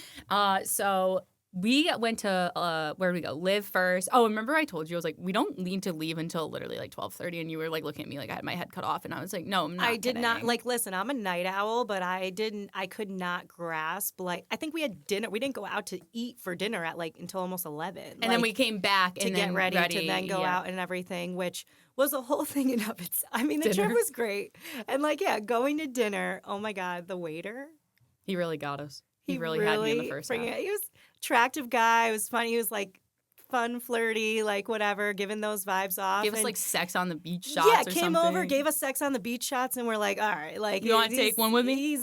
So we went to where did we go? Live First. Oh, remember I told you, I was like, we don't need to leave until literally like 12:30, and you were like looking at me like I had my head cut off, and I was like, no, I'm not.
I did not, like, listen, I'm a night owl, but I could not grasp, like, I think we had dinner. We didn't go out to eat for dinner at like until almost 11.
And like, then we came back
to get ready to then go out and everything, which was a whole thing in of itself. I mean, the trip was great. And like, going to dinner, oh my God, the waiter.
He really got us. He really had me in the first half.
He was attractive guy. It was funny. He was like fun, flirty, like whatever, giving those vibes off.
Gave us like sex on the beach shots.
Yeah,
or
came
something.
over, gave us sex on the beach shots, and we're like, all right, like,
you want to take one with me?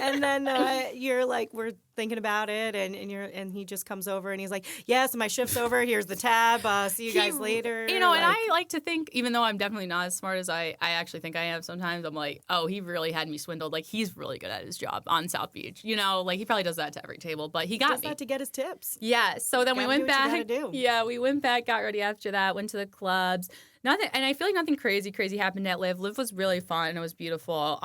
And then you're like, we're thinking about it, and he just comes over and he's like, yes, my shift's over. Here's the tab. See you guys later.
You know, and I like to think, even though I'm definitely not as smart as I actually think I am sometimes, I'm like, oh, he really had me swindled. Like, he's really good at his job on South Beach. You know, like, he probably does that to every table, but he got me.
Does that to get his tips.
Yeah. So then we went back.
Yeah,
we went back, got ready after that, went to the clubs. Nothing, and I feel like nothing crazy happened at Live. Live was really fun. It was beautiful,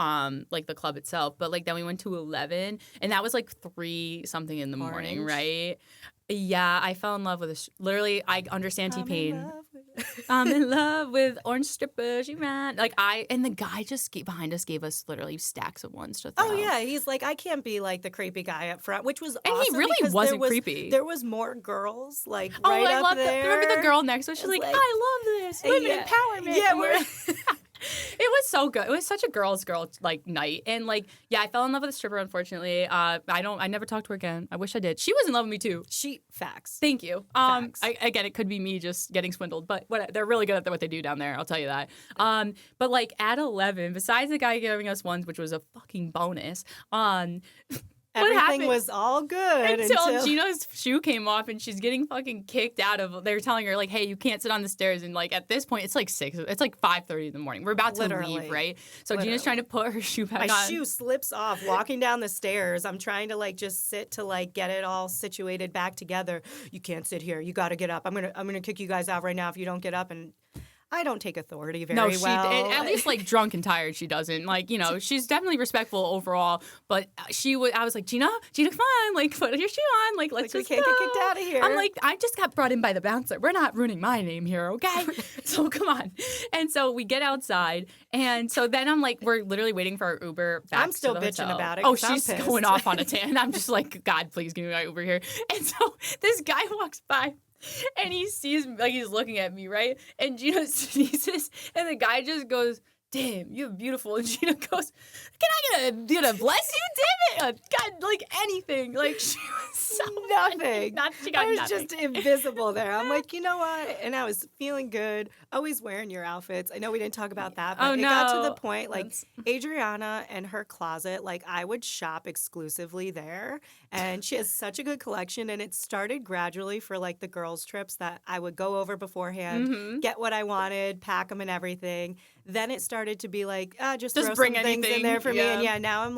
like the club itself. But like then we went to 11, and that was like 3-something in the morning, right? Yeah, I fell in love with literally, I understand T-Pain. I'm in love with orange strippers. You man, and the guy just behind us gave us literally stacks of ones to throw.
Oh yeah, he's like, I can't be like the creepy guy up front, which was
and
awesome
he really
because
wasn't creepy.
There was more girls right
I
up
love
there.
Remember the girl next to us? She's like, I love this women empowerment.
Yeah, we're.
It was so good. It was such a girl night, and I fell in love with a stripper. Unfortunately, I never talked to her again. I wish I did. She was in love with me too.
Facts.
Thank you.
Facts.
Again, it could be me just getting swindled, but they're really good at what they do down there. I'll tell you that. But at 11, besides the guy giving us ones, which was a fucking bonus,
everything was all good
until Gina's shoe came off and she's getting fucking kicked out of. They're telling her hey, you can't sit on the stairs, and at this point it's 6. It's 5:30 in the morning. We're about to leave, right? So Gina's trying to put her shoe back on.
My shoe slips off walking down the stairs. I'm trying to just sit to get it all situated back together. You can't sit here. You got to get up. I'm gonna kick you guys out right now if you don't get up. And I don't take authority very well.
At least drunk and tired, she doesn't. She's definitely respectful overall. But I was like, Gina, come on, put your shoe on. Let's just
we can't
go.
get kicked out of here.
I'm I just got brought in by the bouncer. We're not ruining my name here, okay? So come on. And so we get outside, and so then I'm we're literally waiting for our Uber back.
I'm still
to the
bitching
hotel.
about it.
Oh, she's going off on a tan. I'm just God, please give me my Uber here. And so this guy walks by. And he sees me, he's looking at me, right? And Gina sneezes, and the guy just goes, damn, you're beautiful. And Gina goes, can I get a bless you? Damn it. God, anything. She was so
nothing.
She got
I was
nothing.
just invisible there. I'm you know what? And I was feeling good. Always wearing your outfits. I know we didn't talk about that, but it got to the point, Adriana and her closet, I would shop exclusively there. And she has such a good collection. And it started gradually for the girls' trips that I would go over beforehand, get what I wanted, pack them and everything. Then it started to be just throw
bring
some things in there for me. And now I'm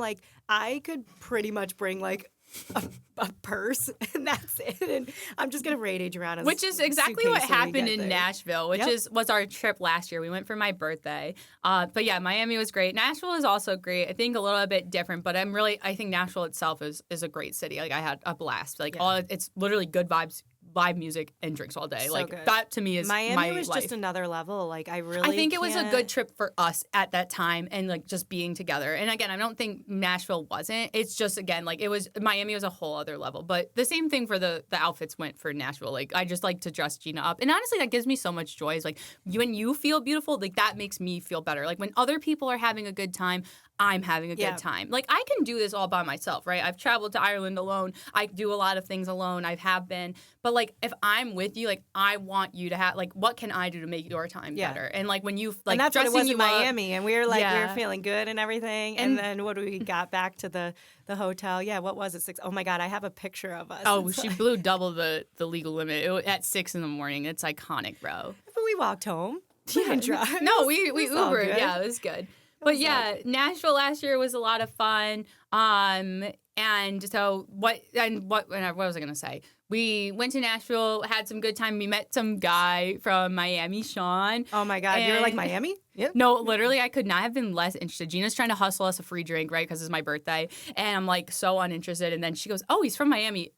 I could pretty much bring a purse and that's it. And I'm just gonna raid Adriana's,
which is exactly what happened in
there.
Nashville, which was our trip last year. We went for my birthday. But yeah, Miami was great. Nashville is also great. I think a little bit different, but I think Nashville itself is a great city. I had a blast. It's literally good vibes, live music, and drinks all day.
So good.
That to me is
Miami
my
was
life.
just another level. I
think it was a good trip for us at that time, and just being together. And again, I don't think Nashville wasn't. It's just again Miami was a whole other level. But the same thing for the outfits went for Nashville. I just like to dress Gina up, and honestly, that gives me so much joy. Is when you feel beautiful, that makes me feel better. When other people are having a good time, I'm having a good time. I can do this all by myself, right? I've traveled to Ireland alone. I do a lot of things alone. I have been. But if I'm with you, I want you to have what can I do to make your time better? And when you
and that's what it was in Miami, and we were we were
Yeah.
feeling good and everything. And then what we got back to the hotel? Yeah, what was it? 6? Oh my God, I have a picture of us.
Oh, she blew double the legal limit at 6 in the morning. It's iconic, bro.
But we walked home. We didn't drive.
No, we
It was all
Ubered.
good.
Yeah, it was good. But yeah, Nashville last year was a lot of fun. And so what was I gonna say? We went to Nashville, had some good time. We met some guy from Miami, Sean.
Oh my God, you were Miami? Yeah.
No, literally, I could not have been less interested. Gina's trying to hustle us a free drink, right? Because it's my birthday. And I'm so uninterested. And then she goes, oh, he's from Miami.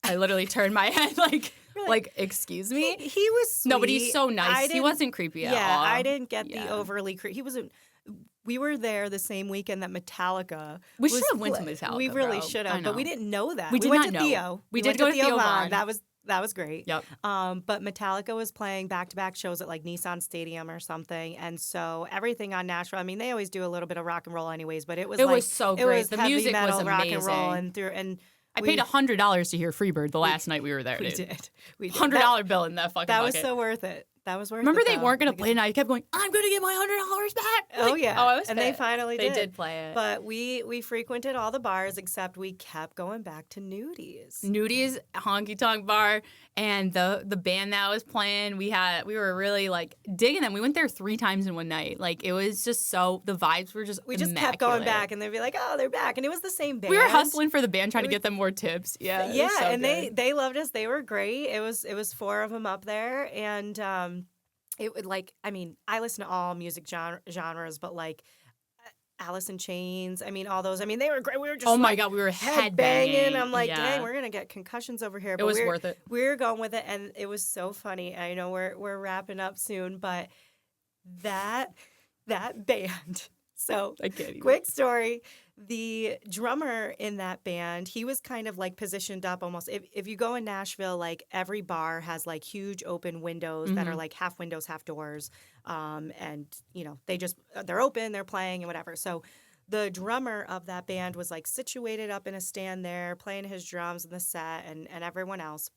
I literally turned my head excuse me?
He was sweet.
No, but he's so nice. He wasn't creepy at all.
Yeah, I didn't get the overly creepy. He wasn't. We were there the same weekend that Metallica.
We should have went to Metallica.
We really
bro.
should have, but we didn't know that.
We did
went
not
to
know.
Theo.
We
went
did go to Theo
Von.
Von.
That was great.
Yep.
But Metallica was playing back-to-back shows at Nissan Stadium or something, and so everything on Nashville. I mean, they always do a little bit of rock and roll, anyways. But it was
so
it
great.
was
The
heavy
music
metal,
was
rock
amazing.
and roll, and
I paid $100 to hear Freebird the last night we were there.
We
dude.
did. We did.
$100 bill in that fucking
That
bucket.
was so worth it. That was worth
Remember
it.
they
though,
weren't going to
because-
play, and I kept going, I'm going to get my $100 back.
Oh yeah.
Oh, I was
and
pissed.
they finally
They
did.
did play it.
But we frequented all the bars except we kept going back to Nudies.
Nudies honky tonk bar, and the band that was playing, we were really digging them. We went there 3 times in one night. It was just the vibes were just
We just kept going back, and they'd be like, "Oh, they're back," and it was the same band.
We were hustling for the band, trying to get them more tips. Yeah, it was so
and
good.
they loved us. They were great. It was 4 of them up there, and it would I listen to all music genres, but Alice in Chains. I mean, all those. I mean, they were great. We were just
oh my God, we were
head
banging.
I'm like, dang, we're going to get concussions over here.
But it was worth it.
We were going with it, and it was so funny. I know we're wrapping up soon, but that band. So, quick story. The drummer in that band, he was kind of like positioned up almost. If you go in Nashville, like every bar has like huge open windows that are like half windows, half doors. And, you know, they're open, they're playing and whatever. So the drummer of that band was like situated up in a stand there, playing his drums in the set and everyone else.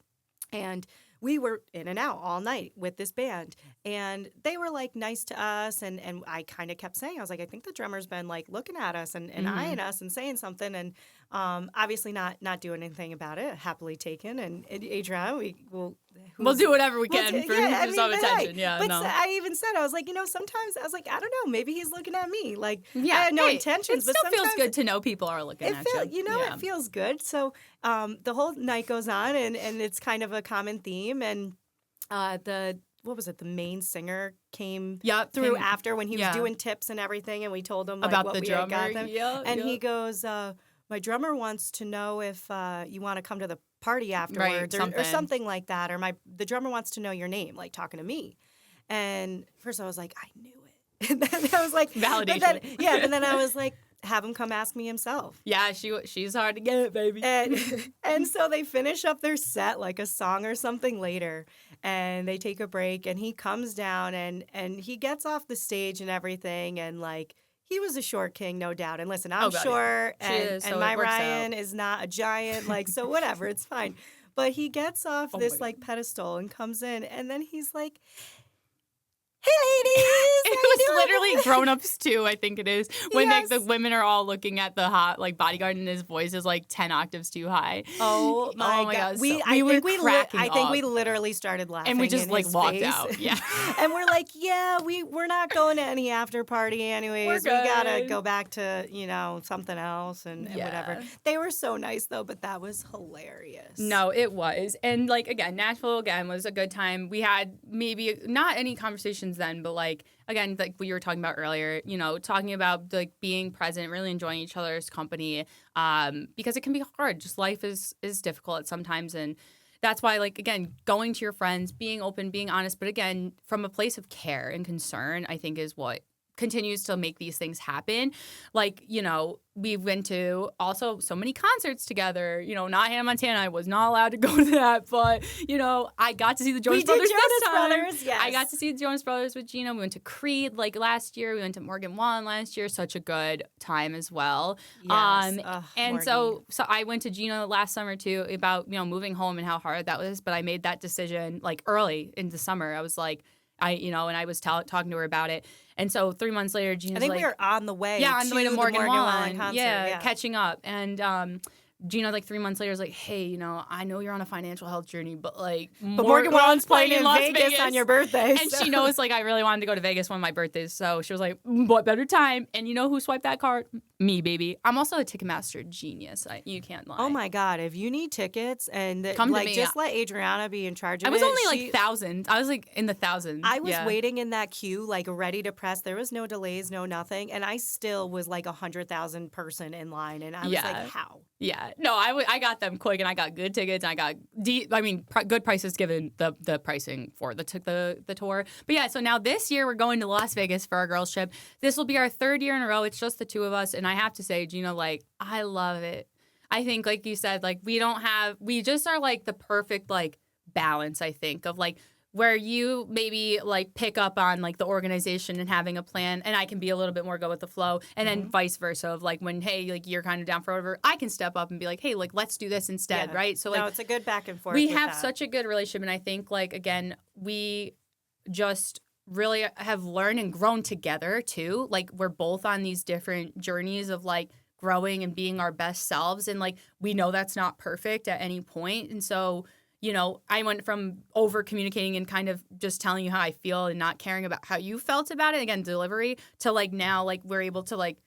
And we were in and out all night with this band, and they were like nice to us. And I kind of kept saying, I was like, I think the drummer's been like looking at us and eyeing us and saying something. And obviously not doing anything about it. Happily taken. And Adriana, we'll
do whatever we can for some attention.
But I even said, I was like, you know, sometimes I was like, I don't know, maybe he's looking at me. Like, I had no intentions.
It still feels good to know people are looking at you.
You know, it feels good. So the whole night goes on, and it's kind of a common theme. And the main singer came through after when he was doing tips and everything, and we told him like,
about
what
the
we
drummer.
had got them. And he goes, my drummer wants to know if you want to come to the party afterwards, or something like that, or the drummer wants to know your name, like talking to me. And first I was like, I knew it. And then I was like,
validation.
But then I was like, have him come ask me himself.
Yeah, she's hard to get, baby.
And so they finish up their set, like a song or something later, and they take a break, and he comes down, and he gets off the stage and everything, and like, he was a short king, no doubt. And listen, I'm short, and my Ryan is not a giant, like, so whatever, it's fine. But he gets off this like pedestal and comes in, and then he's like, hey, ladies.
It was literally grown-ups too, I think it is. When like the women are all looking at the hot like bodyguard, and his voice is like 10 octaves too high.
Oh my God. I think we literally started laughing.
And we just like walked out. Yeah.
And we're like, we're not going to any after party anyways. We gotta go back to, you know, something else and whatever. They were so nice though, but that was hilarious.
No, it was. And like again, Nashville again was a good time. We had maybe not any conversations then, but like again, like we were talking about earlier, you know, talking about like being present, really enjoying each other's company, because it can be hard. Just life is difficult at sometimes, and that's why, like again, going to your friends, being open, being honest, but again, from a place of care and concern, I think is what continues to make these things happen. Like, you know, we went to also so many concerts together. You know, not Hannah Montana. I was not allowed to go to that, but you know, I got to see the Jonas Brothers this time.
Yes.
I got to see the Jonas Brothers with Gina. We went to Creed like last year. We went to Morgan Wallen last year. Such a good time as well.
Yes.
And so I went to Gina last summer too about, you know, moving home and how hard that was. But I made that decision like early in the summer. I was like, and I was talking to her about it. And so 3 months later, Gina's like...
I think we were on the way
on the way to Morgan Wallen
concert.
Yeah, catching up. And Gina, like 3 months later, is like, hey, you know, I know you're on a financial health journey, but like...
But Morgan Wallen's playing in Las Vegas on your birthday.
And she knows, like, I really wanted to go to Vegas one of my birthdays. So she was like, what better time? And you know who swiped that card? Me, baby. I'm also a Ticketmaster genius. You can't lie.
Oh my God. If you need tickets and
come to me.
Just let Adriana be in charge of it.
I was only like thousands. I was like in the thousands.
I was waiting in that queue, like ready to press. There was no delays, no nothing. And I still was like 100,000 person in line. And I was like, how?
Yeah. No, I got them quick, and I got good tickets, and I got good prices given the pricing for the tour. But yeah, so now this year we're going to Las Vegas for our girls trip. This will be our 3rd year in a row. It's just the two of us, and I have to say, Gina, like, I love it. I think, like you said, like we just are like the perfect like balance, I think, of like where you maybe like pick up on like the organization and having a plan, and I can be a little bit more go with the flow, and then vice versa of like when, hey, like you're kind of down for whatever, I can step up and be like, hey, like let's do this instead, right? So like,
no, it's a good back and forth.
We have such a good relationship, and I think like again, we just really have learned and grown together too. Like we're both on these different journeys of like growing and being our best selves, and like we know that's not perfect at any point, and so. You know, I went from over communicating and kind of just telling you how I feel and not caring about how you felt about it, again, delivery, to like now, like we're able to like,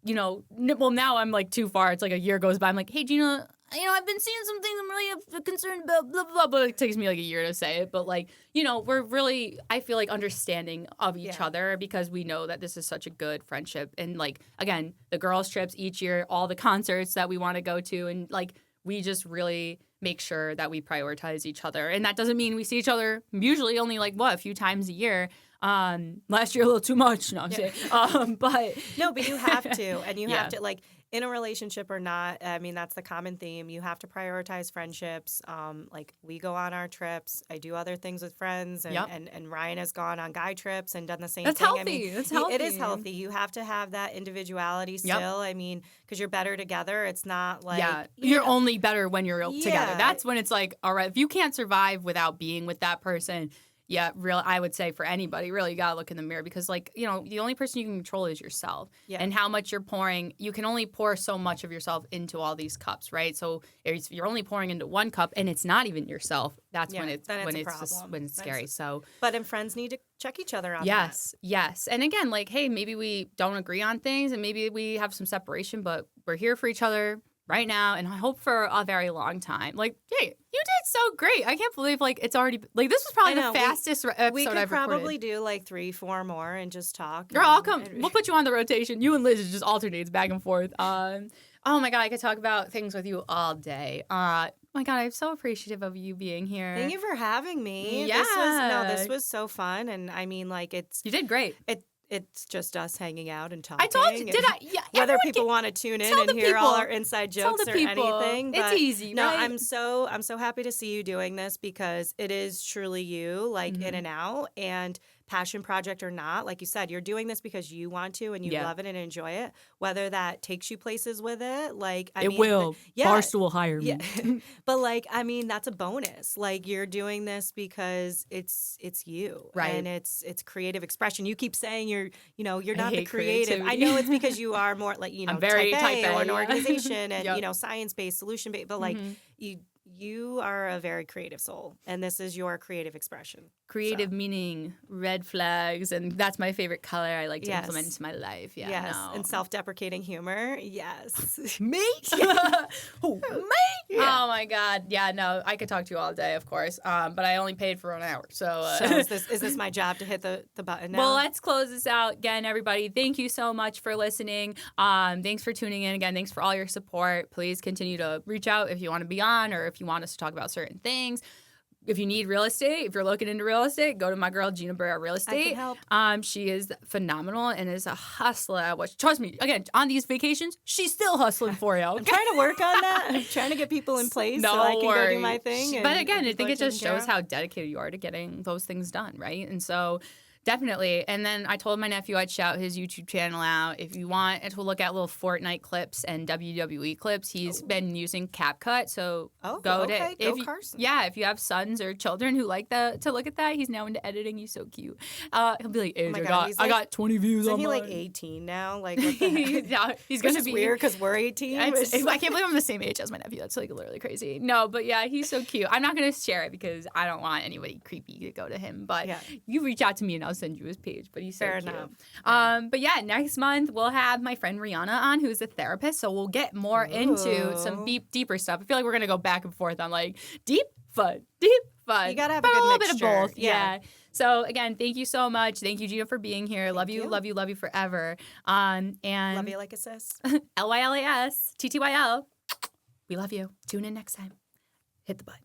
you know, well, now I'm like too far. It's like a year goes by. I'm like, hey, Gina, I've been seeing some things I'm really concerned about, blah, blah, blah, but it takes me like a year to say it. But like, we're really, I feel like, understanding of each other because we know that this is such a good friendship. And like, again, the girls' trips each year, all the concerts that we want to go to. And like, we just really make sure that we prioritize each other. And that doesn't mean we see each other usually only like, a few times a year. Last year a little too much. No, I'm saying. But
no, but you have to, and you have to like in a relationship or not. I mean, that's the common theme. You have to prioritize friendships. Like we go on our trips. I do other things with friends, and Ryan has gone on guy trips and done the same
That's
thing.
healthy.
I mean,
that's healthy.
It is healthy. You have to have that individuality still. I mean, because you're better together. It's not like
you're only better when you're together. That's when it's like, all right, if you can't survive without being with that person. Yeah, I would say for anybody, really, you got to look in the mirror because, like, the only person you can control is yourself. Yeah. And how much you're pouring, you can only pour so much of yourself into all these cups, right? So if you're only pouring into one cup and it's not even yourself, that's when it's scary.
But friends need to check each other on that.
Yes. And again, like, hey, maybe we don't agree on things and maybe we have some separation, but we're here for each other right now, and I hope for a very long time. Like, hey, you did so great. I can't believe, like, it's already, like, this was probably the fastest episode I've recorded.
We could probably do, like, 3-4 more and just talk.
Girl, I'll come. We'll put you on the rotation. You and Liz just alternates back and forth. Oh, my God, I could talk about things with you all day. Oh, my God, I'm so appreciative of you being here.
Thank you for having me.
Yeah.
This was so fun, and I mean, like,
You did great.
It's just us hanging out and talking.
I told you, did I? Yeah.
Whether people want to tune in and hear all our inside jokes or anything,
it's easy.
No,
right?
I'm so happy to see you doing this because it is truly you, like in and out, and passion project or not, like you said, you're doing this because you want to and you love it and enjoy it. Whether that takes you places with it, like I mean,
will. Barstool will hire me.
Yeah. But like, I mean, that's a bonus. Like you're doing this because it's you,
right?
And it's creative expression. You keep saying you're not the creative.
Creativity.
I know it's because you are more like
I'm very
type A or an
yeah.
organization and science-based, solution-based, but like you are a very creative soul, and this is your creative expression.
Creative meaning red flags, and that's my favorite color I like to implement into my life. Yeah,
yes, and self-deprecating humor. Yes,
mate.
Mate.
Yeah. Oh my God. Yeah, no, I could talk to you all day, of course. But I only paid for an hour, so
is this my job to hit the button now?
Well, let's close this out again, everybody. Thank you so much for listening. Thanks for tuning in again. Thanks for all your support. Please continue to reach out if you want to be on or if you want us to talk about certain things. If you need real estate, if you're looking into real estate, go to my girl Gina Burr Real Estate.
I can help.
She is phenomenal and is a hustler at what. Trust me, again, on these vacations, she's still hustling for you. Okay?
I'm trying to work on that. I'm trying to get people in place so I can go do my thing.
But again, I think it just shows how dedicated you are to getting those things done, right? And so definitely. And then I told my nephew I'd shout his YouTube channel out. If you want to look at little Fortnite clips and WWE clips, he's been using CapCut. So go Carson. If you have sons or children who like to look at that, he's now into editing. He's so cute. He'll be like, Adriana, I got 20 views on mine.
Isn't he like 18 now? Like, what the heck?
Yeah, he's going to be
weird because we're 18.
I can't believe I'm the same age as my nephew. That's like literally crazy. No, but yeah, he's so cute. I'm not going to share it because I don't want anybody creepy to go to him. But you reach out to me and I'll send you his page, but he's so
Fair
cute.
Enough.
But yeah, next month we'll have my friend Rihanna on, who's a therapist, so we'll get more into some deeper stuff. I feel like we're gonna go back and forth on like deep fun. You
gotta have a good
bit of both. Yeah. So again, thank you so much. Thank you, Gina, for being here. Love you forever. And
love you like a sis.
LYLAS TTYL. We love you. Tune in next time. Hit the button.